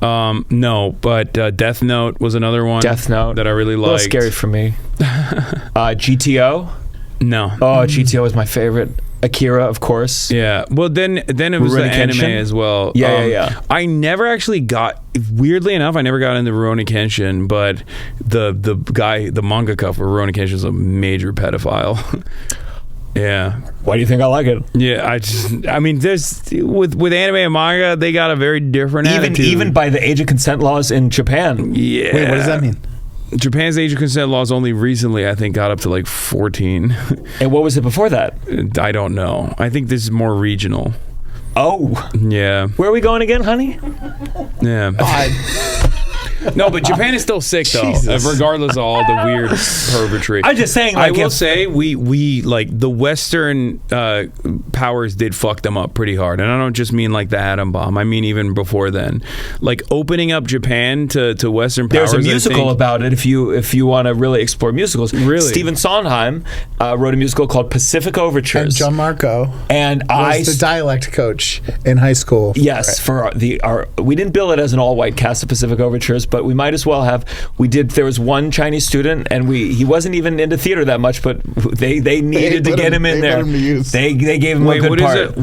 1/2? No, but Death Note was another one. Death Note that I really liked. A little scary for me. GTO? No. Oh, GTO was my favorite. Akira, of course. Yeah. Well, then it was Rurouni the anime Kenshin? as well. Yeah. I never actually got. Weirdly enough, I never got into Rurouni Kenshin, but the mangaka for Rurouni Kenshin is a major pedophile. Yeah. Why do you think I like it? Yeah. I mean, there's with anime and manga, they got a very different attitude. Even by the age of consent laws in Japan. Yeah. Wait, what does that mean? Japan's age of consent laws only recently, I think, got up to like 14. And what was it before that? I don't know. I think this is more regional. Oh. Yeah. Where are we going again, honey? Yeah. No, but Japan is still sick though, regardless of all the weird pervertry. I'm just saying. I will say we like the Western powers did fuck them up pretty hard, and I don't just mean like the atom bomb. I mean even before then, like opening up Japan to Western powers. There's a musical about it. If you want to really explore musicals, Really? Stephen Sondheim wrote a musical called Pacific And Overtures. Gianmarco And was the dialect coach in high school. Yes, for we didn't bill it as an all-white cast of Pacific Overtures, but we might as well have. We did. There was one Chinese student, and he wasn't even into theater that much, but they needed to get him in there. They gave him a good part.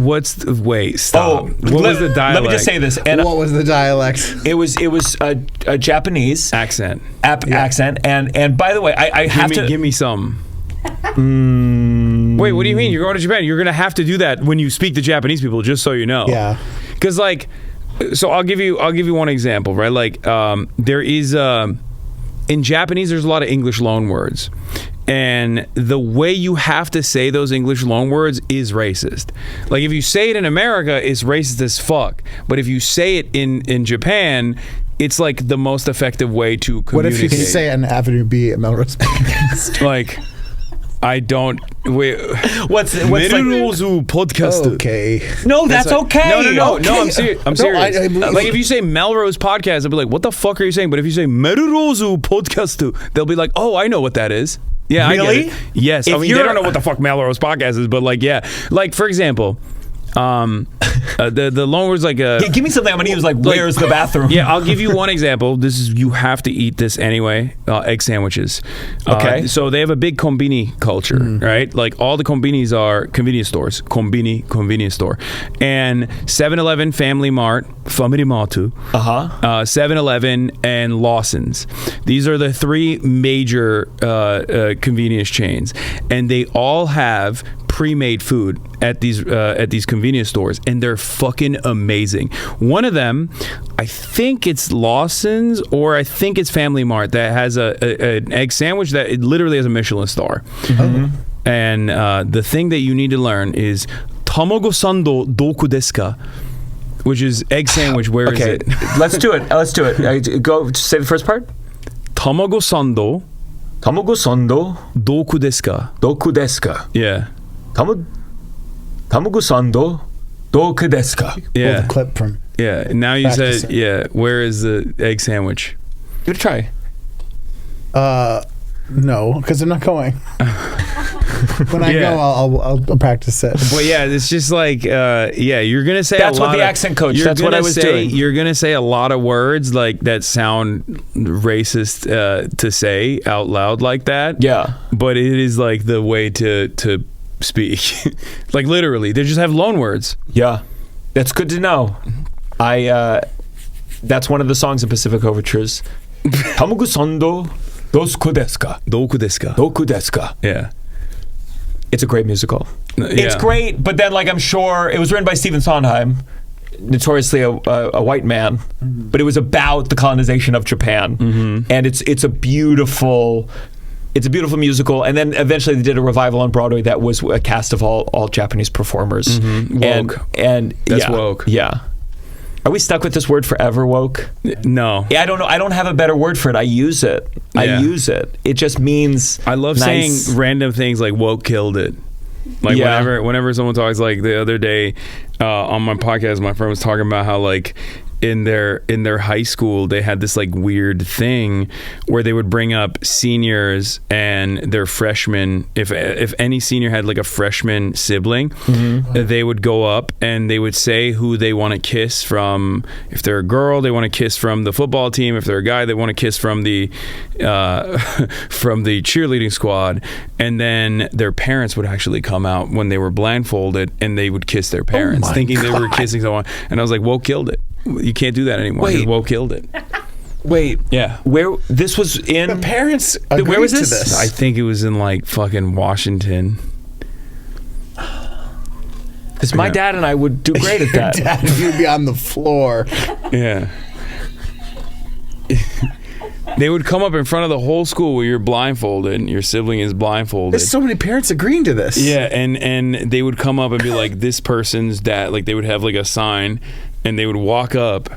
Stop. What was the dialect? Let me just say this. And What was the dialect? it was a Japanese accent. accent, and by the way, I have to give me some. Wait, what do you mean? You're going to Japan? You're going to have to do that when you speak to Japanese people, just so you know. Yeah. Because so I'll give you one example, right? Like there is in Japanese, there's a lot of English loan words, and the way you have to say those English loan words is racist. Like if you say it in America, it's racist as fuck. But if you say it in Japan, it's like the most effective way to communicate. What if you can say it on Avenue B at Melrose? Like, I don't. Wait. what's Merurozu podcast. Okay. No, that's okay. No. Okay. I'm serious. I'm serious. I believe like you. if you say Melrose podcast, I'll be like, what the fuck are you saying? But if you say Merurozu podcast, they'll be like, oh, I know what that is. Yeah, Really? I get it. Yes. I mean, they don't know what the fuck Melrose podcast is, but like, yeah. Like, for example, The loan was like a. Yeah, give me something I'm gonna use. Like, where's the bathroom? Yeah, I'll give you one example. This is, you have to eat this anyway. Egg sandwiches. Okay. So they have a big kombini culture, right? Like all the kombinis are convenience stores. Convenience store, and 7-Eleven, Family Mart, Family Martu, 7-Eleven, and Lawson's. These are the three major convenience chains, and they all have pre-made food at these convenience stores, and they're fucking amazing. One of them, I think it's Lawson's or I think it's Family Mart, that has an egg sandwich that it literally has a Michelin star. And the thing that you need to learn is tamago sando doku desu ka, which is egg sandwich. Where is it? Let's do it. Go say the first part. Tamago sando doku desu ka. Doku desu ka. Yeah. Tamago sando doku desu ka. Yeah. Pull the clip from. Yeah. Now you Practice said, it. yeah, where is the egg sandwich? Give it a try. No, because I'm not going. When I go, I'll practice it. But yeah, it's just like, you're gonna say That's a lot what the of, accent coach. you're That's what I was doing. You're gonna say a lot of words like that sound racist to say out loud like that. Yeah. But it is like the way to speak. Like literally, they just have loan words. Yeah, that's good to know. That's one of the songs in Pacific Overtures. Tamago sando doku desu ka. Doku desu ka. Doku desu ka. Yeah. It's a great musical. It's Yeah. great, but then, like, I'm sure it was written by Stephen Sondheim, notoriously a white man, but it was about the colonization of Japan, and it's a beautiful musical. And then eventually they did a revival on Broadway that was a cast of all Japanese performers. Woke. And That's yeah, woke. Yeah. Are we stuck with this word forever, woke? No. Yeah, I don't know. I don't have a better word for it. I use it. It just means I love nice. saying random things like woke killed it. Like whenever someone talks, like the other day on my podcast, my friend was talking about how like in their high school they had this like weird thing where they would bring up seniors and their freshmen. If any senior had like a freshman sibling, they would go up and they would say who they want to kiss from. If they're a girl, they want to kiss from the football team. If they're a guy, they want to kiss from the from the cheerleading squad. And then their parents would actually come out when they were blindfolded and they would kiss their parents, thinking they were kissing someone. And I was like, "Woke killed it. You can't do that anymore. Wait. Woke killed it." Wait. Yeah. Where this was in The parents Where agreed was to this? this. I think it was in like fucking Washington. Because my dad and I would do great at that. Dad, you'd be on the floor. Yeah. They would come up in front of the whole school where you're blindfolded and your sibling is blindfolded. There's so many parents agreeing to this. Yeah, and they would come up and be like, this person's dad. Like they would have like a sign and they would walk up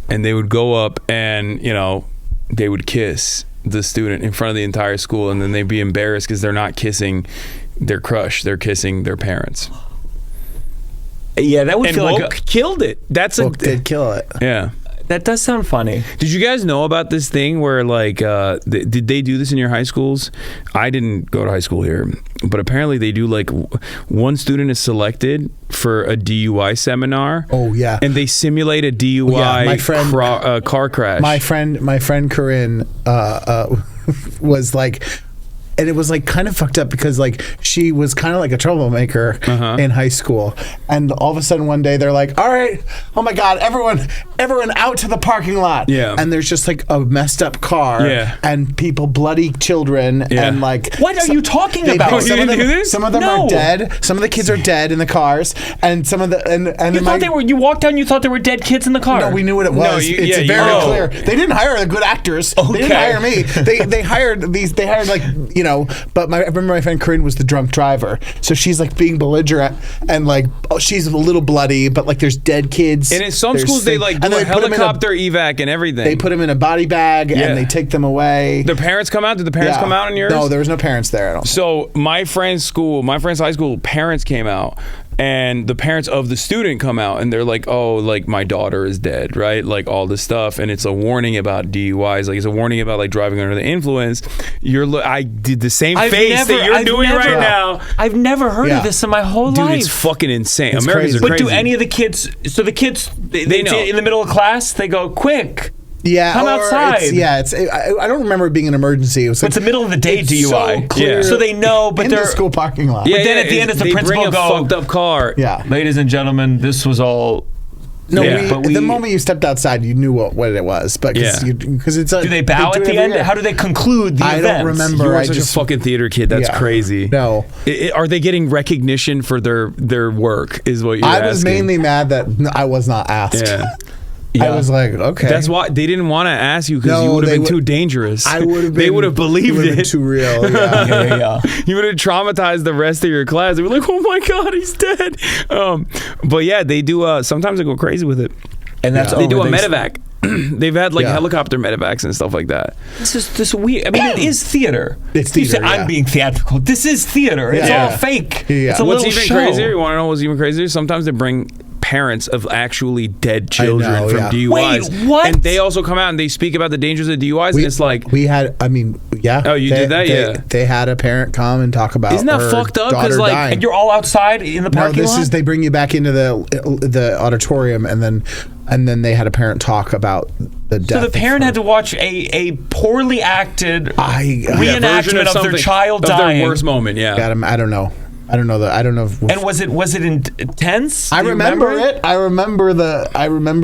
and they would go up and, you know, they would kiss the student in front of the entire school, and then they'd be embarrassed because they're not kissing their crush. They're kissing their parents. Yeah, that would And feel woke like killed it. That's Woke did kill it. yeah. that does sound funny. Did you guys know about this thing where like did they do this in your high schools? I didn't go to high school here, but apparently they do. Like one student is selected for a DUI seminar. Oh yeah, and they simulate a DUI my friend, car crash. My friend Corinne was like. And it was like kind of fucked up because like she was kind of like a troublemaker in high school, and all of a sudden one day they're like, "All right, oh my God, everyone out to the parking lot!" Yeah, and there's just like a messed up car, and people, bloody children, and like, what are you talking about? Some of them are dead. Some of the kids are dead in the cars, and some of the and you thought they were. You walked down, you thought there were dead kids in the car. No, we knew what it was. No, it's very clear. They didn't hire the good actors. Okay. They didn't hire me. They hired these. They hired like But I remember my friend Corinne was the drunk driver, so she's like being belligerent and like she's a little bloody, but like there's dead kids. And in some schools they like do a helicopter evac and everything. They put them in a body bag and they take them away. The parents come out. Did the parents come out in yours? No, there was no parents there at all. So my friend's high school, parents came out, and the parents of the student come out and they're like, oh, like my daughter is dead, right? Like all this stuff, and it's a warning about DUIs, like it's a warning about like driving under the influence. I did the same face that you're doing right now. I've never heard of this in my whole Dude, life. it's fucking insane. It's Americans crazy. are crazy. But do any of the kids? So the kids, they know. in the middle of class, they go quick. Yeah, Come outside. I don't remember it being an emergency. It was like, It's the middle of the day it's DUI. So clear So they know, but in they're the school parking lot. Yeah, But then at the end, it's the they principal bring a go, fucked up car. Yeah. ladies and gentlemen, this was all. No, Yeah. the moment you stepped outside, you knew what it was. But because it's Do they bow at the end? How do they conclude the I event? don't remember. You are I such just a fucking theater kid. That's crazy. No. Are they getting recognition for their work? Is what you're asking. I was mainly mad that I was not asked. Yeah. I was like, okay. That's why they didn't want to ask you, because you would have been too dangerous. I would have been. They would have believed been it. too real. Yeah. You would have traumatized the rest of your class. They were like, "Oh my god, he's dead." But yeah, they do. Sometimes they go crazy with it. And that's They do a medevac. They've had like helicopter medevacs and stuff like that. This is this weird. I mean, it is theater. It's You say, theater, I'm being theatrical. This is theater. It's Yeah. all fake. Yeah. It's a What's little even show. crazier? You want to know what's even crazier? Sometimes they bring parents of actually dead children know, from yeah. DUIs. Wait, what? And they also come out and they speak about the dangers of DUIs, and it's like, we had. I mean, yeah. Oh, you did that? Yeah. They had a parent come and talk about. Isn't that her fucked up? 'Cause, daughter like- dying. And you're all outside in the No, parking this lot? is they bring you back into the auditorium, and then they had a parent talk about the death. So the parent had to watch a poorly acted version reenactment of their something- child of dying. their worst moment. Yeah. Got him. I don't know. I don't know. If, And was it intense? I Do you remember it. I remember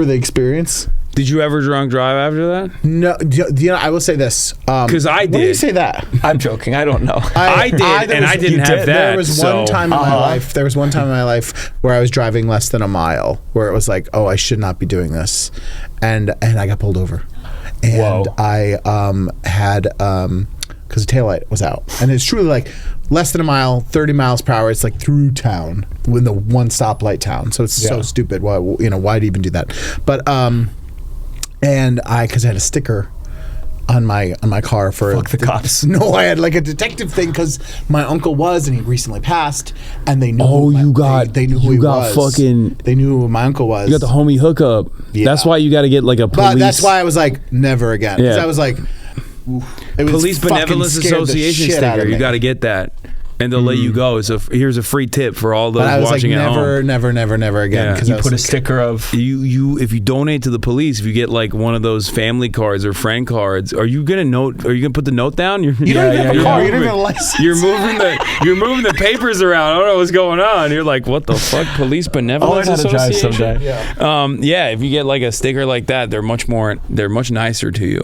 the experience. Did you ever drunk drive after that? No, you know, I will say this. 'Cause I When do you did. say that? I'm joking. I don't know. I did, and I didn't have that. There was one so- time in my life. There was one time in my life where I was driving less than a mile, where it was like, oh, I should not be doing this, and I got pulled over, and Whoa. I had because the taillight was out, and it's truly like less than a mile, 30 miles per hour. It's like through town, in the one stoplight town. So it's so stupid. Why why do you even do that? But and because I had a sticker on my car for Fuck the cops. No, I had like a detective thing because my uncle was, and he recently passed, and they knew. Oh, they knew who he was. They knew who my uncle was. You got the homie hookup. Yeah. That's why you got to get like a police. But that's why I was like, never again. Because Yeah. I was like, oof, it was Police fucking Benevolence scared the Association shit out sticker. of You me. got to get that, and they'll let you go. So here's a free tip for all those But I was like, watching at home. never again. Yeah. Because You put a sticker of. You if you donate to the police, if you get like one of those family cards or friend cards, are you gonna put the note down? You don't even have a car. You don't even have a license. You're moving the papers around. I don't know what's going on. You're like, what the fuck? Police Benevolence I'll learn how to drive Association. someday. Yeah. If you get like a sticker like that, they're much nicer to you.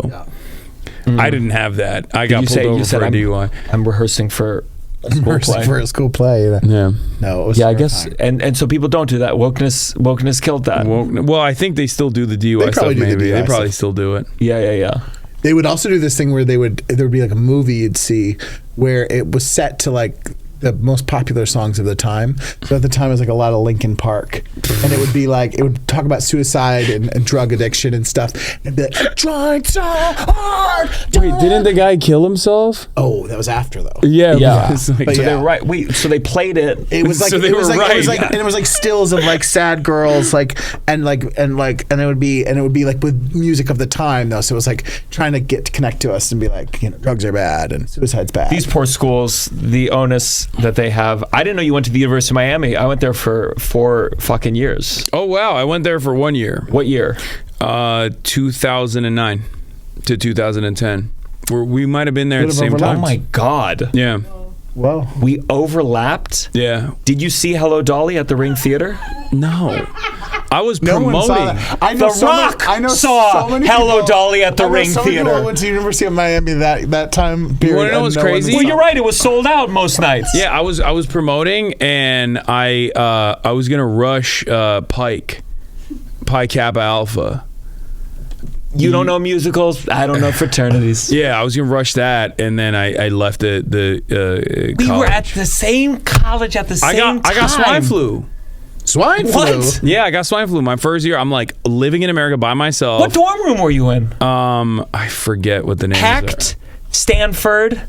I didn't have that. I got pulled over for a DUI. I'm rehearsing for a school play. For a school play. Yeah. No, it was Yeah, I guess, terrifying. and so people don't do that. Wokeness killed that. Well, I think they still do the DUI They stuff. probably do the Maybe DUI they probably stuff. still do it. Yeah. They would also do this thing where there would be like a movie you'd see where it was set to like the most popular songs of the time. So at the time it was like a lot of Linkin Park, and it would be like it would talk about suicide and drug addiction and stuff. And be like, trying so hard. Wait, didn't the guy kill himself? Oh, that was after though. Yeah. It's like- But So yeah. they were right. Wait, so they played it. It was like So they it was were like, it was right. like and it was like stills of like sad girls and it would be like with music of the time though. So it was like trying to connect to us and be like, you know, drugs are bad and suicide's bad. These poor schools, the onus that they have. I didn't know you went to the University of Miami. I went there for 4 fucking years. Oh wow, I went there for 1 year. What year? 2009 to 2010. We might have been there at the same Oh time. my God. Yeah. Well, We overlapped. Yeah. Did you see Hello Dolly at the Ring Theater? No. I was no one saw promoting. that. I know The so Rock many, I know saw so many Hello people, Dolly at the I know Ring so many people Theater. went to the University of Miami that time period. wanna know and what's no one crazy? saw Well, it. you're right. It was sold out most nights. Yeah, I was promoting, and I was gonna rush Pi Kappa Alpha. You don't know musicals. I don't know fraternities. Yeah, I was gonna rush that, and then I left the We college. were at the same college at the same time. I got swine flu. Swine flu. What? Yeah, I got swine flu my first year. I'm like living in America by myself. What dorm room were you in? I forget what the names Packed? are. Stanford?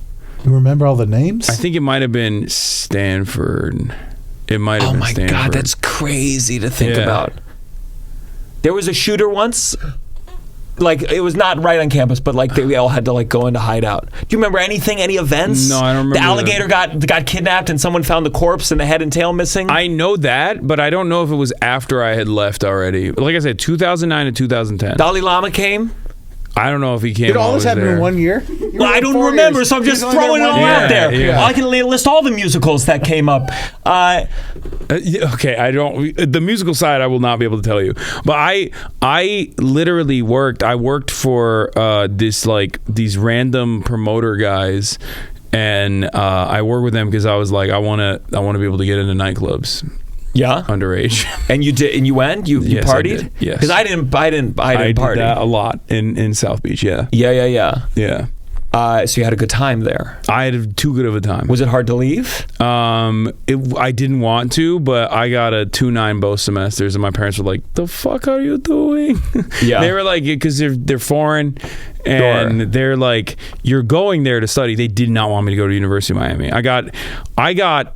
You remember all the names? I think it might have been Stanford. It might have been Stanford. Oh my God, that's crazy to think Yeah. about. There was a shooter once. Like, it was not right on campus, but like they all had to like go into hideout. Do you remember anything? Any events? No, I don't remember. The alligator got kidnapped and someone found the corpse and the head and tail missing. I know that, but I don't know if it was after I had left already. Like I said, 2009 to 2010. Dalai Lama came. I don't know if he came. Did all while I this was happen there. in 1 year? Well, I don't remember, so I'm just throwing it all out there. Yeah. I can list all the musicals that came up. Okay, I don't. The musical side, I will not be able to tell you. But I literally worked. I worked for these random promoter guys, and I worked with them because I was like, I want to be able to get into nightclubs. Yeah, underage. And you did, and you went. You Yes, partied. I did. Yes, because I didn't I party. did that a lot in South Beach. Yeah. Yeah. So you had a good time there. I had too good of a time. Was it hard to leave? I didn't want to, but I got a 2.9 both semesters, and my parents were like, "The fuck are you doing?" Yeah, they were like, because they're foreign, and they're like, "You're going there to study." They did not want me to go to University of Miami. I got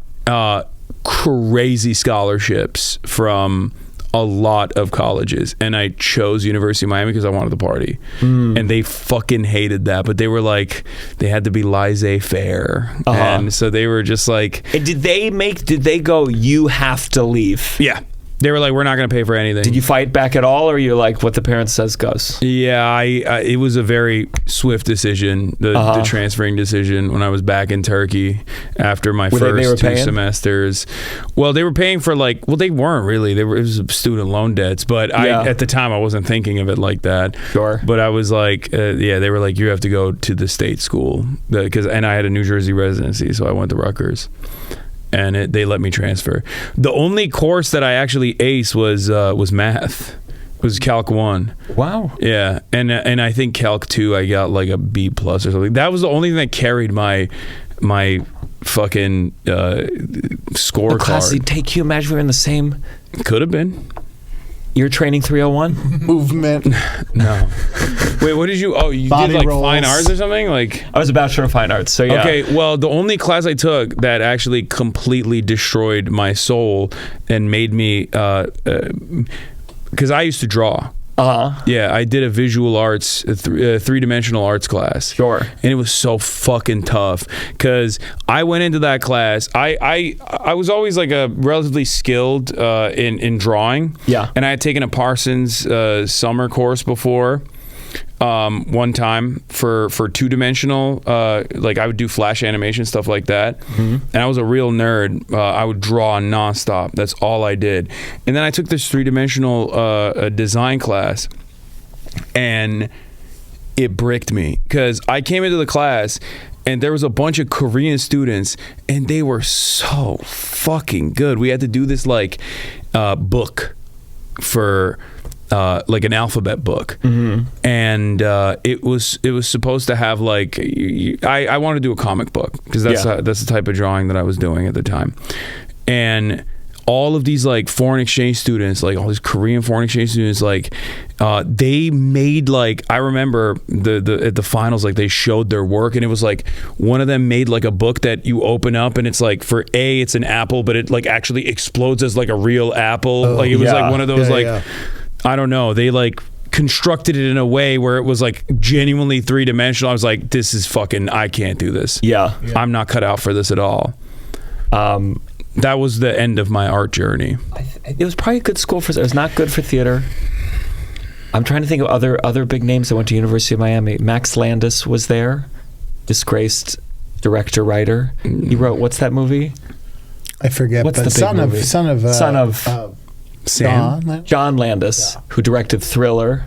crazy scholarships from a lot of colleges, and I chose University of Miami because I wanted to party. And they fucking hated that, but they were like, they had to be laissez-faire, and so they were just like, and did they go, you have to leave? Yeah, they were like, we're not going to pay for anything. Did you fight back at all, or you're like, what the parents says goes? Yeah, it was a very swift decision, the transferring decision, when I was back in Turkey after my first two semesters. Well, they were paying for they weren't really. It was student loan debts, but at the time I wasn't thinking of it like that. Sure. But I was like, they were like, you have to go to the state school, and I had a New Jersey residency, so I went to Rutgers. And they let me transfer. The only course that I actually aced was math. It was Calc 1. Wow. Yeah, and I think Calc 2 I got like a B+ or something. That was the only thing that carried my fucking scorecard. Class you take, can you imagine we were in the same? Could have been. You're training 301 movement. No. Wait, what did you? Oh, you Body did like rolls. fine arts or something? Like I was a Bachelor of Fine Arts. So yeah. Okay. Well, the only class I took that actually completely destroyed my soul and made me, because I used to draw. Yeah, I did a visual arts, three-dimensional arts class. Sure. And it was so fucking tough because I went into that class. I was always like a relatively skilled in drawing. Yeah. And I had taken a Parsons summer course before. One time for two-dimensional, like I would do flash animation, stuff like that. And I was a real nerd. I would draw nonstop. That's all I did. And then I took this three-dimensional design class, and it bricked me because I came into the class and there was a bunch of Korean students and they were so fucking good. We had to do this like book for like an alphabet book, and it was supposed to have like I wanted to do a comic book because that's the type of drawing that I was doing at the time, and all of these like foreign exchange students, like all these Korean foreign exchange students, like they made like, I remember at the finals, like they showed their work, and it was like one of them made like a book that you open up and it's like, for A, it's an apple, but it like actually explodes as like a real apple. Like it was like one of those I don't know, they like constructed it in a way where it was like genuinely three-dimensional. I was like, this is fucking, I can't do this. I'm not cut out for this at all. That was the end of my art journey. It was probably a good school it was not good for theater. I'm trying to think of other big names that went to University of Miami. Max Landis was there, disgraced director, writer. He wrote, what's that movie? I forget. What's but the big son of Sam? John Landis, who directed Thriller.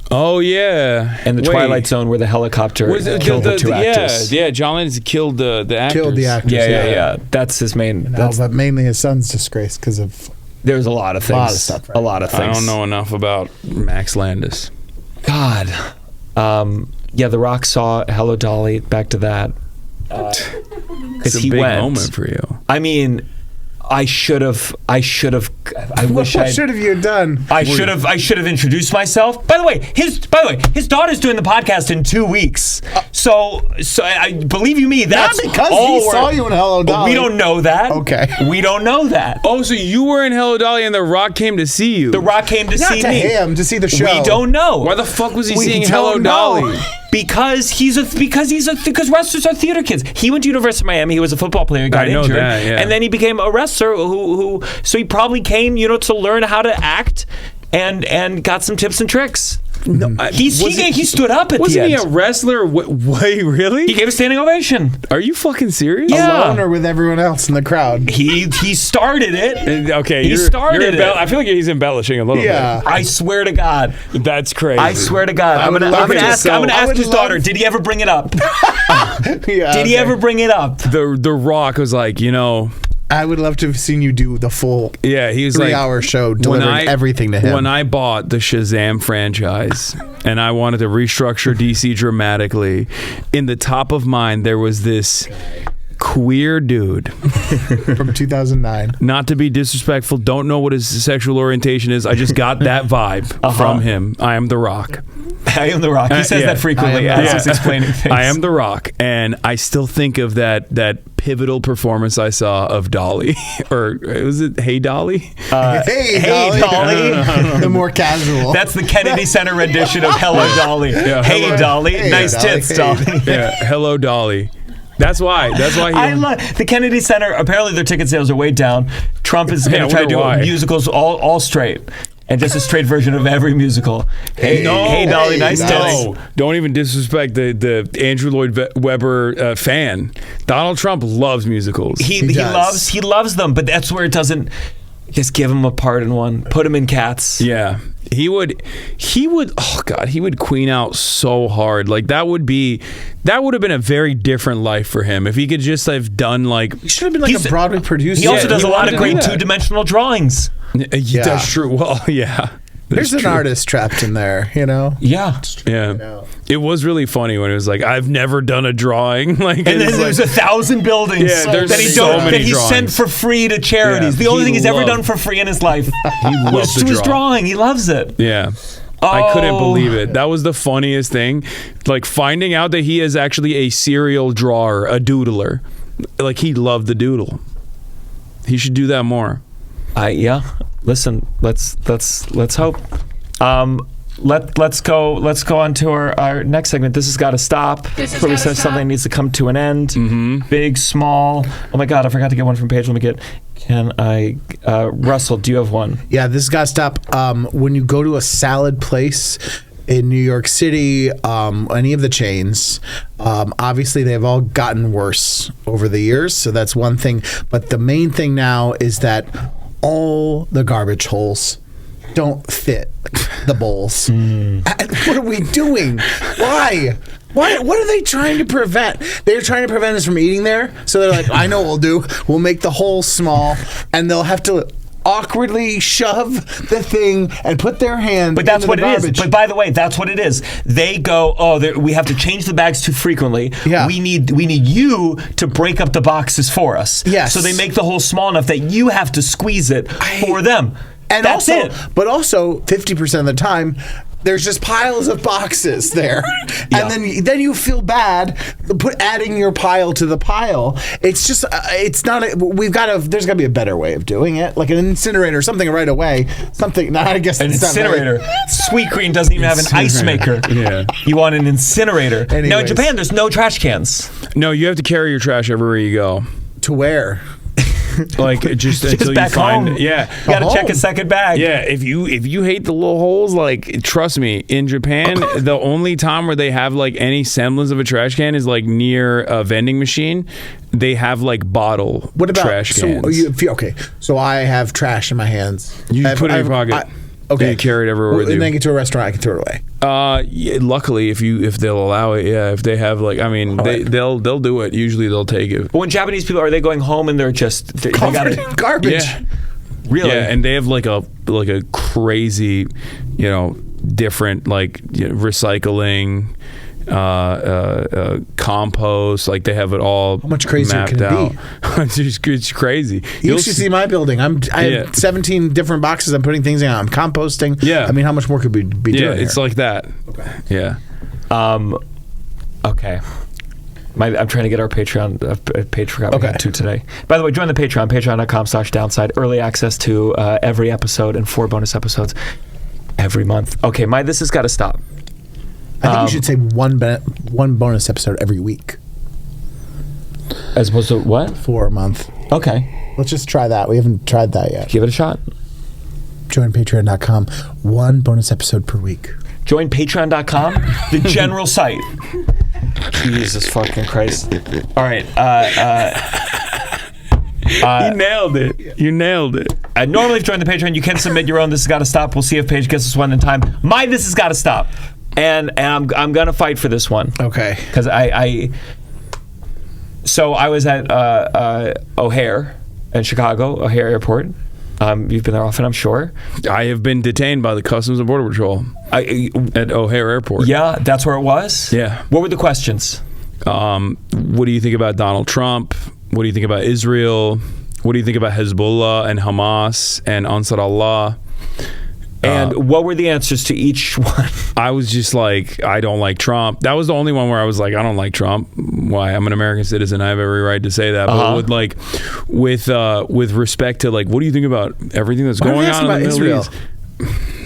Oh yeah, and the Twilight Zone, where the helicopter killed the two actors. Yeah, John Landis killed the actors. Killed the actors. Yeah. That's his main. But mainly his son's disgrace because of. There's a lot of things. A lot of stuff. Right? A lot of things. I don't know enough about Max Landis. God. The Rock saw Hello Dolly. Back to that. It's a big moment for you. I mean, I should have. What should have you done? I should have introduced myself. By the way, his daughter's doing the podcast in 2 weeks. So I believe you me. That's Not because all he saw you in Hello Dolly. We don't know that. Okay. We don't know that. Oh, so you were in Hello Dolly and The Rock came to see you. The Rock came to Not see to me. him, to see the show. We don't know. Why the fuck was he We seeing don't Hello know. Dolly? Because because wrestlers are theater kids. He went to University of Miami. He was a football player. Got I know injured, that, yeah. and then he became a wrestler. So he probably came, to learn how to act and got some tips and tricks. No, He stood up at the Wasn't end. he a wrestler? Wait, really? He gave a standing ovation. Are you fucking serious? Yeah. Alone or with everyone else in the crowd. He started it. Okay, He started it. I feel like he's embellishing a little Yeah. I swear to God. bit. That's crazy. I swear to God. I'm gonna ask his daughter. Did he ever bring it up? Yeah, Did he ever bring it up? The Rock was like, I would love to have seen you do the full yeah, he was like 3-hour show delivering everything to him. When I bought the Shazam franchise and I wanted to restructure DC dramatically, in the top of mind there was this queer dude. From 2009. Not to be disrespectful, don't know what his sexual orientation is. I just got that vibe from him. I am The Rock. I am The Rock. He says yeah. that frequently as he's explaining things. I am The Rock, and I still think of that pivotal performance I saw of Dolly, or was it Hey Dolly? Hey, Dolly. The more casual. That's the Kennedy Center rendition of Hello Dolly. Hey Dolly, Hey, nice Dolly. tits, Dolly. Yeah, Hello Dolly. That's why. I love the Kennedy Center. Apparently, their ticket sales are way down. Trump is going I to try to do wonder why. musicals all straight, and just a straight version of every musical. Hey Dolly, nice tits. No, don't even disrespect the Andrew Lloyd Webber fan. Donald Trump loves musicals. He does. loves them, but that's where it doesn't. Just give him a part in one. Put him in Cats. Yeah. He would oh God, he would queen out so hard. Like that would have been a very different life for him if he could just have done like He should have been like a Broadway producer. He also does he a lot wanted of to do great that. two-dimensional drawings. Yeah, that's true. Well, yeah. There's an artist trapped in there, Yeah. Yeah. It was really funny when it was like, I've never done a drawing. Like, And then there's 1,000 buildings Yeah, there's that he so many that he sent drawings. for free to charities. Yeah, the only he thing he's ever loved- done for free in his life he was loves to to his draw. drawing. He loves it. Yeah. I couldn't Oh. believe it. That was the funniest thing. Like finding out that he is actually a serial drawer, a doodler. Like he loved the doodle. He should do that more. Yeah. Listen, let's hope. Let's go on to our next segment. This has got to stop. Before we say something needs to come to an end. Mm-hmm. Big, small. Oh my God, I forgot to get one from Paige. Let me get. Can I, Russell? Do you have one? Yeah, this has got to stop. When you go to a salad place in New York City, any of the chains, obviously they've all gotten worse over the years. So that's one thing. But the main thing now is that all the garbage holes don't fit the bowls. What are we doing? Why? What are they trying to prevent? They're trying to prevent us from eating there. So they're like, I know what we'll do. We'll make the hole small, and they'll have to awkwardly shove the thing and put their hand But that's into what the it is. garbage. But by the way, that's what it is. They go, we have to change the bags too frequently. Yeah. We need you to break up the boxes for us. Yes. So they make the hole small enough that you have to squeeze it for them. And that's also, it. But also, 50% of the time, there's just piles of boxes there, Yeah. and then you feel bad adding your pile to the pile. It's just it's not. There's got to be a better way of doing it, like an incinerator, something right away. Something. Nah, I guess An it's not very- incinerator. Sweet Green doesn't even have an ice maker. Yeah. You want an incinerator. Now in Anyways. Japan, there's no trash cans. No, you have to carry your trash everywhere you go. To where? Like just until back you find home. Yeah. You got to check a home. second bag. Yeah, if you hate the little holes, like trust me, in Japan, the only time where they have like any semblance of a trash can is like near a vending machine. They have like bottle What about trash cans. okay, so I have trash in my hands. You put it in your I- pocket. okay, You carry it everywhere with and you. then get to a restaurant, I can throw it away. Yeah, luckily, if they'll allow it, yeah. If they have like, I mean, they'll do it. Usually, they'll take it. But when Japanese people are they going home and they're just they got Covered it in garbage. Yeah, really. yeah, and they have like a crazy, different like recycling, compost. Like they have it all. How much crazier mapped can it out. be? It's crazy. You should see my building. I have Yeah. 17 different boxes I'm putting things in. I'm composting. Yeah. I mean, how much more could we be doing Yeah, it's here? like that. Yeah. Okay. I'm trying to get our Patreon page forgot we got 2 today. By the way, join the Patreon, patreon.com/downside. Early access to every episode and 4 bonus episodes every month. Okay, this has got to stop. I think you should say one bonus episode every week. As opposed to what? 4 a month. Okay. Let's just try that. We haven't tried that yet. Give it a shot. Join patreon.com. 1 bonus episode per week. Join patreon.com, the general site. Jesus fucking Christ. All right. You nailed it. You nailed it. Normally, if you join the Patreon, you can submit your own. This has got to stop. We'll see if Paige gets this one in time. This has got to stop. And I'm going to fight for this one. Okay. Because So I was at O'Hare in Chicago, O'Hare Airport. You've been there often, I'm sure. I have been detained by the Customs and Border Patrol at O'Hare Airport. Yeah, that's where it was? Yeah. What were the questions? What do you think about Donald Trump? What do you think about Israel? What do you think about Hezbollah and Hamas and Ansar Allah? And what were the answers to each one? I was just like, I don't like Trump. That was the only one where I was like, I don't like Trump. Why? I'm an American citizen. I have every right to say that. But with respect to like, what do you think about everything that's going on in the Middle East?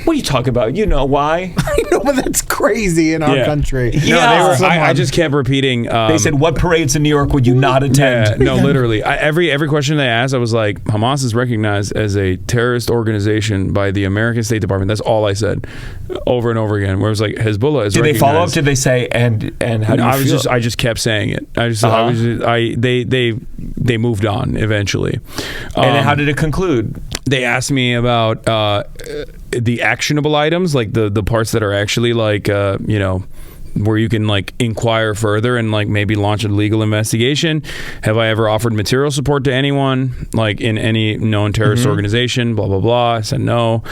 What are you talking about? You know why? I know, but that's crazy in our country. No, I just kept repeating. They said, what parades in New York would you not attend? Yeah, no, literally. Every question they asked, I was like, Hamas is recognized as a terrorist organization by the American State Department. That's all I said over and over again. Where it was like, Hezbollah is recognized. Did they follow up? Did they say, and how do you feel? I just kept saying it. They moved on eventually. And how did it conclude? They asked me about the actionable items, like the parts that are actually like, where you can like inquire further and like maybe launch a legal investigation. Have I ever offered material support to anyone like in any known terrorist organization? Blah, blah, blah. I said no.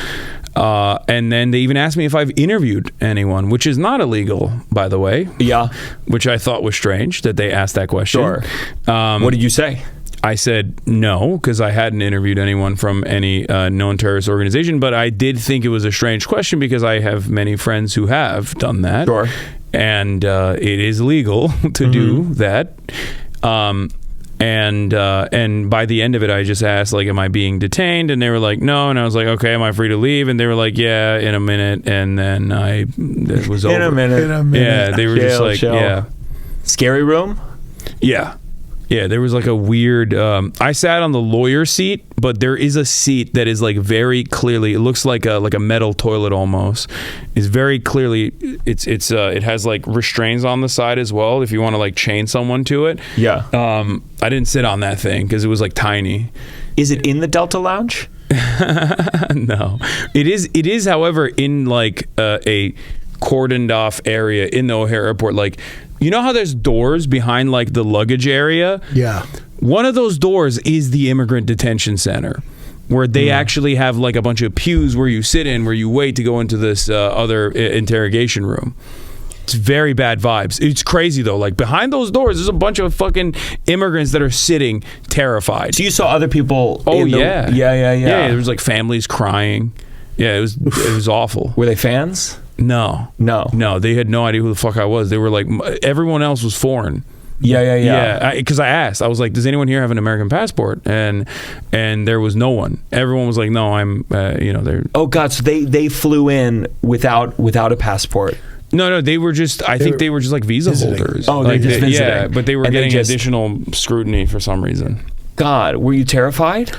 And then they even asked me if I've interviewed anyone, which is not illegal, by the way. Yeah. Which I thought was strange that they asked that question. Sure. What did you say? I said no, because I hadn't interviewed anyone from any known terrorist organization, but I did think it was a strange question because I have many friends who have done that. Sure. And it is legal to do that. And by the end of it, I just asked, like, am I being detained? And they were like, no. And I was like, okay, am I free to leave? And they were like, yeah, in a minute. And then it was over. In a minute. Yeah, they were just like, yeah. Scary room? Yeah. Yeah, there was like a weird. I sat on the lawyer seat, but there is a seat that is like very clearly. It looks like a metal toilet almost. It's very clearly. It has like restraints on the side as well. If you want to like chain someone to it. Yeah. I didn't sit on that thing because it was like tiny. Is it in the Delta Lounge? No, it is. However, in like a cordoned off area in the O'Hare Airport, like. You know how there's doors behind like the luggage area? Yeah. One of those doors is the immigrant detention center, where they actually have like a bunch of pews where you sit in, where you wait to go into this other interrogation room. It's very bad vibes. It's crazy though. Like behind those doors, there's a bunch of fucking immigrants that are sitting terrified. So you saw other people? Yeah. Yeah. There was like families crying. Yeah, it was awful. Were they fans? No, they had no idea who the fuck I was. They were like, everyone else was foreign. Yeah. Because I asked, I was like, does anyone here have an American passport? And there was no one. Everyone was like, no, I'm, they're. Oh God, so they flew in without a passport. No, they were just. I think they were just like visa holders. Oh, they're just visiting. Yeah, but they were getting additional scrutiny for some reason. God, were you terrified?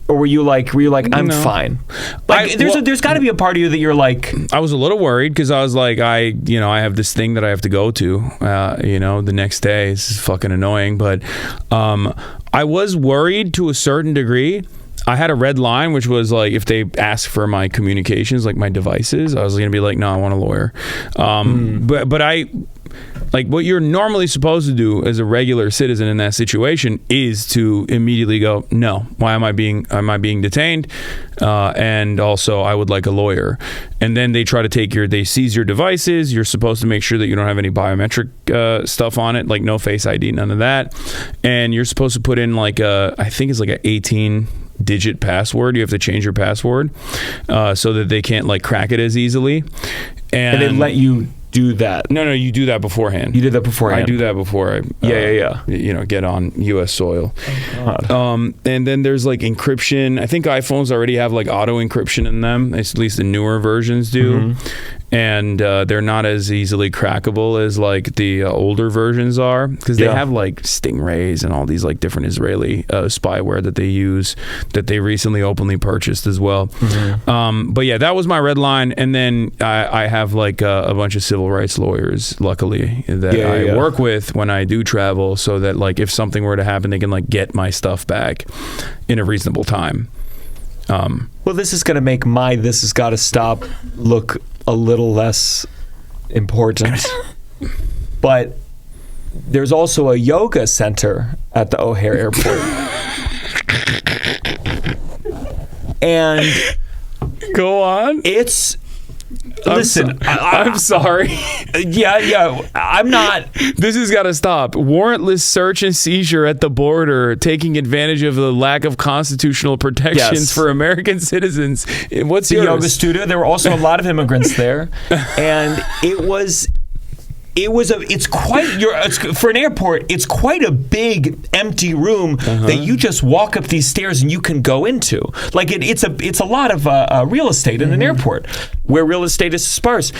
Or were you like I'm fine? Like there's got to be a part of you that you're like. I was a little worried because I was like I have this thing that I have to go to the next day. It's fucking annoying, but I was worried to a certain degree. I had a red line, which was like if they ask for my communications, like my devices, I was gonna be like, no, I want a lawyer. But I. Like what you're normally supposed to do as a regular citizen in that situation is to immediately go, no, why am I being detained? And also I would like a lawyer. And then they try to they seize your devices. You're supposed to make sure that you don't have any biometric stuff on it, like no Face ID, none of that. And you're supposed to put in like I think it's like an 18-digit password. You have to change your password so that they can't like crack it as easily. And they let you do that? No, you do that beforehand. You did that beforehand. I do that before I get on U.S. soil. Oh, God. And then there's like encryption. I think iPhones already have like auto encryption in them. At least the newer versions do. And they're not as easily crackable as like the older versions are, because they have like stingrays and all these like different Israeli spyware that they use that they recently openly purchased as well. But yeah, that was my red line. And then I have like a bunch of civil rights lawyers, luckily, that I work with when I do travel, so that like if something were to happen, they can like get my stuff back in a reasonable time. Well, this is going to make my This Has Got to Stop look a little less important. But there's also a yoga center at the O'Hare Airport. And go on. Listen, I'm sorry. I'm not. This has got to stop. Warrantless search and seizure at the border, taking advantage of the lack of constitutional protections for American citizens. What's the yours? yoga studio? There were also a lot of immigrants there, and it's quite for an airport. It's quite a big empty room that you just walk up these stairs and you can go into. Like it's a lot of real estate in an airport where real estate is sparse.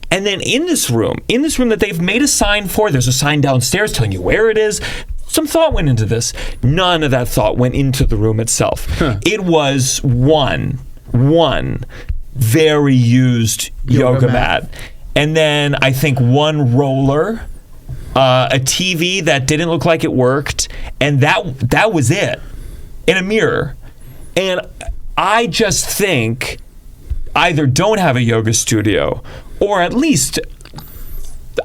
And then in this room that they've made a sign for, there's a sign downstairs telling you where it is. Some thought went into this. None of that thought went into the room itself. It was one very used yoga mat. And then I think one roller, a TV that didn't look like it worked, and that was it, in a mirror. And I just think either don't have a yoga studio, or at least,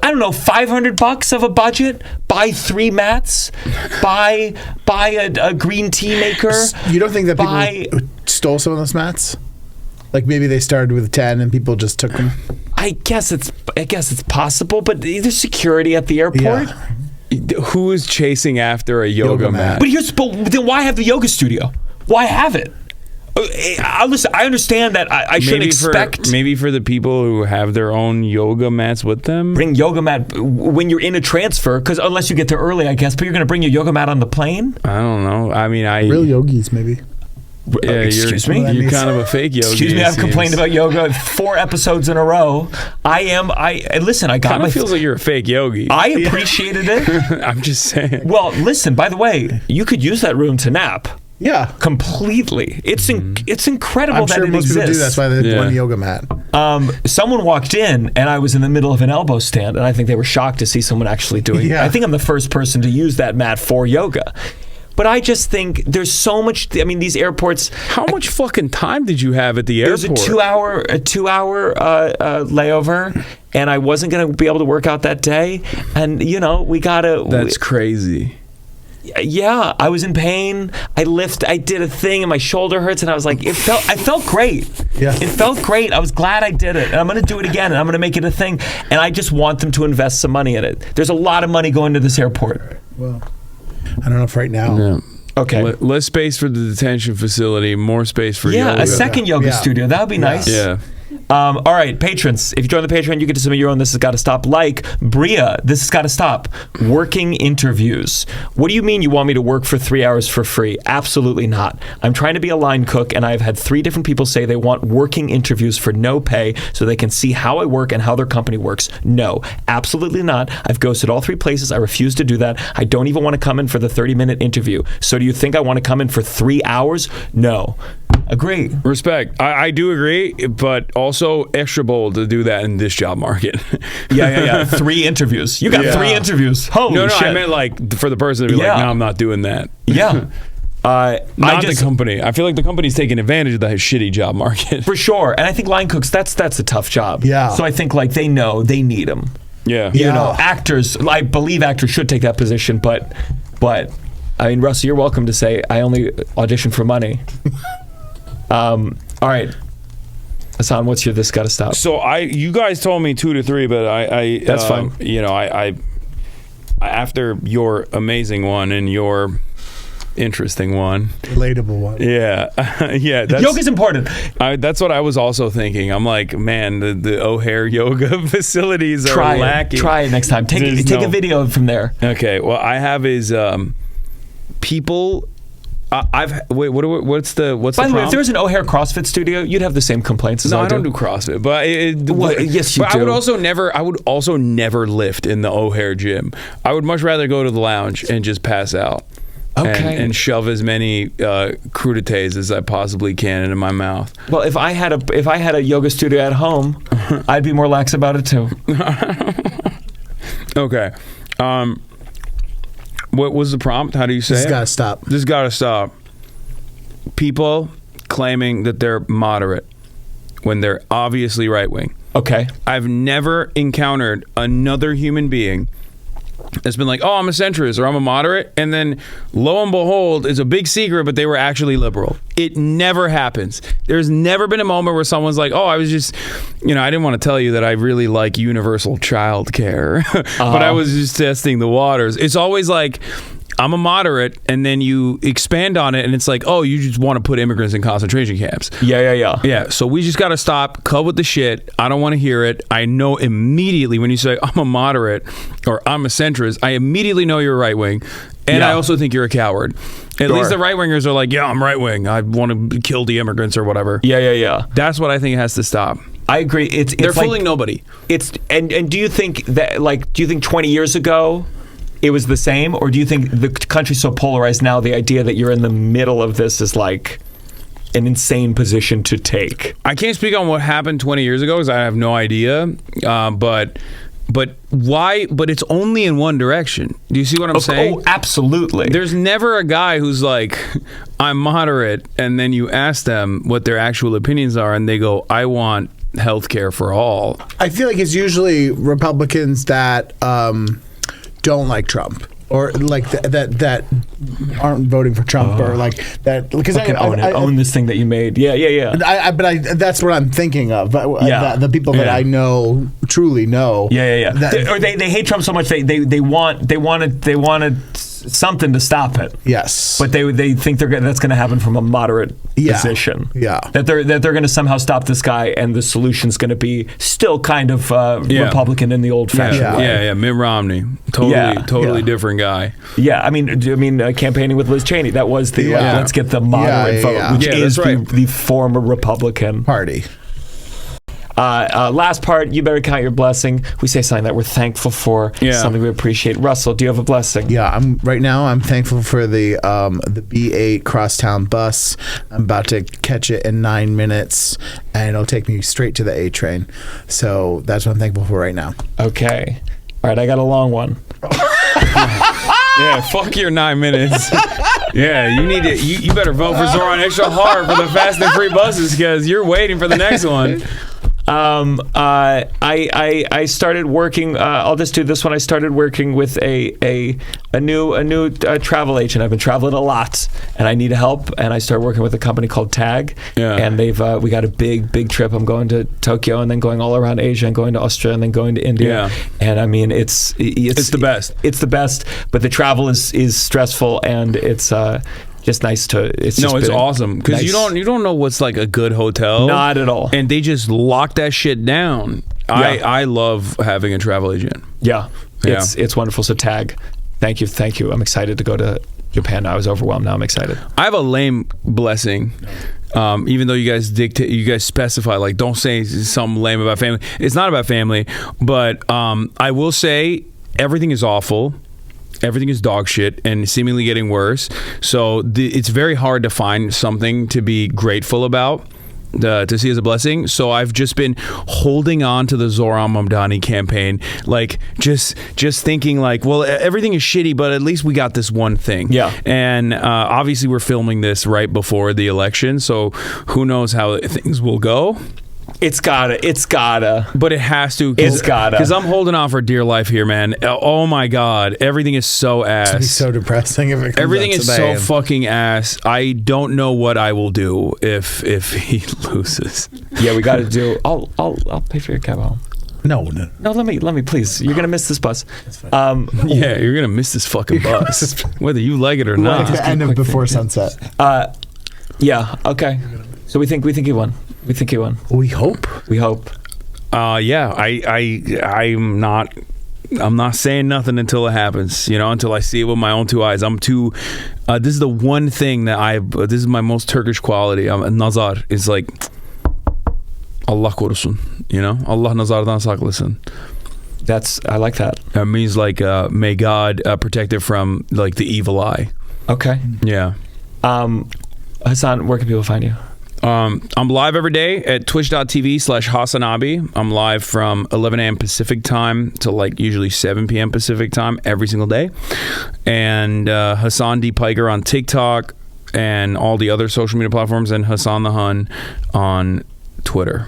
I don't know, $500 of a budget, buy 3 mats, buy a green tea maker. You don't think that people stole some of those mats? Like maybe they started with 10 and people just took them? I guess it's possible, but there's security at the airport. Yeah. Who is chasing after a yoga mat? But then why have the yoga studio? Why have it? Listen, I understand that I shouldn't expect. Maybe for the people who have their own yoga mats with them. Bring yoga mat when you're in a transfer, because unless you get there early, I guess. But you're going to bring your yoga mat on the plane? I don't know. I mean, real yogis maybe. Yeah, excuse me? You're kind of a fake yogi. Excuse me, I've complained about yoga 4 episodes in a row. Listen, I got kind of feels like you're a fake yogi. I appreciated it. I'm just saying. Well, listen, by the way, you could use that room to nap. Yeah. Completely. It's incredible that it exists. I'm sure most people do. That's why they want a yoga mat. Someone walked in and I was in the middle of an elbow stand, and I think they were shocked to see someone actually doing it. I think I'm the first person to use that mat for yoga. But I just think there's so much. I mean, these airports. How much fucking time did you have at the airport? There's a two hour layover, and I wasn't going to be able to work out that day. And we gotta. That's crazy. Yeah, I was in pain. I did a thing, and my shoulder hurts, and I was like, I felt great. Yeah, it felt great. I was glad I did it, and I'm going to do it again, and I'm going to make it a thing. And I just want them to invest some money in it. There's a lot of money going to this airport. Well, I don't know if right now. Yeah. Okay. Less space for the detention facility, more space for yoga. A second yoga studio. That would be nice. Yeah. All right, patrons. If you join the Patreon, you get to submit your own This Has Got to Stop. Like Bria, This Has Got to Stop. Working interviews. What do you mean you want me to work for 3 hours for free? Absolutely not. I'm trying to be a line cook, and I've had 3 different people say they want working interviews for no pay so they can see how I work and how their company works. No, absolutely not. I've ghosted all 3 places. I refuse to do that. I don't even want to come in for the 30-minute interview. So do you think I want to come in for 3 hours? No. Agree. Respect. I do agree, but also extra bold to do that in this job market. Yeah. 3 interviews. You got 3 interviews. Holy shit. I meant like for the person to be like, no, I'm not doing that. Yeah. Not the company. I feel like the company's taking advantage of that shitty job market. For sure. And I think line cooks, that's a tough job. Yeah. So I think like they know they need them. Yeah. You know, actors, I believe actors should take that position, but I mean, Russell, you're welcome to say I only audition for money. All right, Hasan, what's your This Gotta Stop? So you guys told me 2 to 3, but I that's fine. I after your amazing one and your interesting one. Relatable one. Yeah. Yeah. Yoga's important. That's what I was also thinking. I'm like, man, the O'Hare yoga facilities are lacking. Try it next time. Take a video from there. Okay. Well, I have is people. What's the By the way, if there was an O'Hare CrossFit studio, you'd have the same complaints as I do. No, I don't do CrossFit, but yes, you do. I would also never lift in the O'Hare gym. I would much rather go to the lounge and just pass out. Okay. And shove as many crudités as I possibly can into my mouth. Well, if I had a yoga studio at home, I'd be more lax about it too. Okay. What was the prompt? How do you say This it? gotta stop. This gotta stop. People claiming that they're moderate when they're obviously right-wing. Okay. I've never encountered another human being that's been like, oh, I'm a centrist or I'm a moderate, and then lo and behold, it's a big secret, but they were actually liberal. It never happens. There's never been a moment where someone's like, oh, I was just, I didn't want to tell you that I really like universal child care, but I was just testing the waters. It's always like, I'm a moderate, and then you expand on it, and it's like, oh, you just want to put immigrants in concentration camps. Yeah. So we just got to stop, cut with the shit. I don't want to hear it. I know immediately when you say, I'm a moderate, or I'm a centrist, I immediately know you're right wing. And I also think you're a coward. At least the right-wingers are like, yeah, I'm right-wing. I want to kill the immigrants or whatever. Yeah. That's what I think has to stop. I agree. They're fooling nobody. And do you think that, do you think 20 years ago it was the same, or do you think the country's so polarized now, the idea that you're in the middle of this is like an insane position to take? I can't speak on what happened 20 years ago because I have no idea. But why? But it's only in one direction. Do you see what I'm saying? Oh, absolutely. There's never a guy who's like, I'm moderate, and then you ask them what their actual opinions are, and they go, I want healthcare for all. I feel like it's usually Republicans that don't like Trump, or like that aren't voting for Trump, or like that because I own this thing that you made. Yeah. That's what I'm thinking of. But the people that I know truly know. Yeah. They hate Trump so much they wanted something to stop it. Yes, but they think that's going to happen from a moderate position. Yeah, that they're going to somehow stop this guy, and the solution's going to be still kind of Republican in the old-fashioned way. Yeah. Mitt Romney, totally different guy. Yeah, I mean, campaigning with Liz Cheney, that was the let's get the moderate vote, which is the former Republican Party. Last part, you better count your blessing. We say something that we're thankful for, something we appreciate. Russell, do you have a blessing? Yeah, I'm thankful for the B8 crosstown bus. I'm about to catch it in 9 minutes, and it'll take me straight to the A train. So that's what I'm thankful for right now. Okay. All right, I got a long one. Yeah, fuck your 9 minutes. Yeah, you need to. You better vote for Zoran extra hard for the fast and free buses because you're waiting for the next one. I started working. I'll just do this one. I started working with a new travel agent. I've been traveling a lot, and I need help. And I started working with a company called Tag. Yeah. And we got a big trip. I'm going to Tokyo, and then going all around Asia, and going to Australia, and then going to India. Yeah. And I mean, it's the best. It's the best. But the travel is stressful, and it's just nice to. It's awesome because you don't know what's like a good hotel. Not at all. And they just lock that shit down. Yeah. I love having a travel agent. Yeah. It's wonderful. So Tag, thank you. I'm excited to go to Japan. I was overwhelmed. Now I'm excited. I have a lame blessing. Even though you guys specify, like, don't say something lame about family. It's not about family, but I will say everything is awful. Everything is dog shit and seemingly getting worse. So it's very hard to find something to be grateful about, to see as a blessing. So I've just been holding on to the Zoran Mamdani campaign, like just thinking like, well, everything is shitty, but at least we got this one thing. Yeah. And obviously we're filming this right before the election, so who knows how things will go. It's gotta. But it has to. It's gotta. Because I'm holding on for dear life here, man. Oh my God. Everything is so ass. It's so depressing if it comes Everything out is today. so fucking ass. I don't know what I will do if he loses. Yeah, we gotta do. I'll pay for your cab home. No. No, let me, please. You're gonna miss this bus. Yeah, you're gonna miss this fucking bus, whether you like it or Like not. the end of Before Sunset. Yeah. Okay. So we think he won. We think he won. We hope. We hope. Yeah, I'm not saying nothing until it happens, until I see it with my own two eyes. I'm too, this is the one thing that this is my most Turkish quality. Nazar is like, Allah korusun, Allah nazardan saklasın. I like that. That means like, may God protect it from like the evil eye. Okay. Yeah. Hasan, where can people find you? I'm live every day at twitch.tv/Hasanabi. I'm live from 11 a.m. Pacific time to like usually 7 p.m. Pacific time every single day. And Hasan D. Piker on TikTok and all the other social media platforms, and Hasan the Hun on Twitter.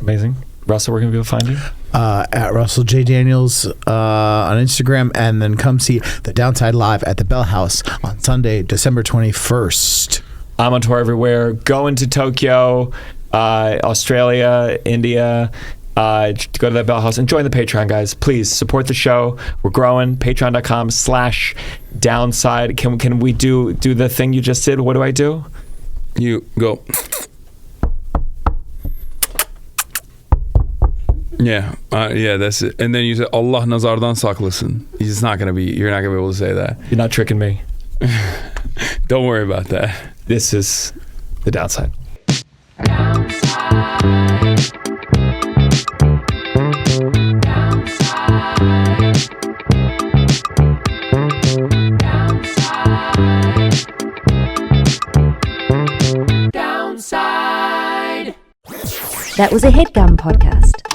Amazing. Russell, where can people find you? At Russell J. Daniels on Instagram, and then come see The Downside live at the Bell House on Sunday, December 21st. I'm on tour everywhere. Going to Tokyo, Australia, India. Go to that Bell House and join the Patreon, guys. Please support the show. We're growing. Patreon.com/downside. Can we do the thing you just did? What do I do? You go. Yeah, that's it. And then you say Allah nazardan saklasın. You're not gonna be able to say that. You're not tricking me. Don't worry about that. This is The Downside. Downside. That was a Headgum podcast.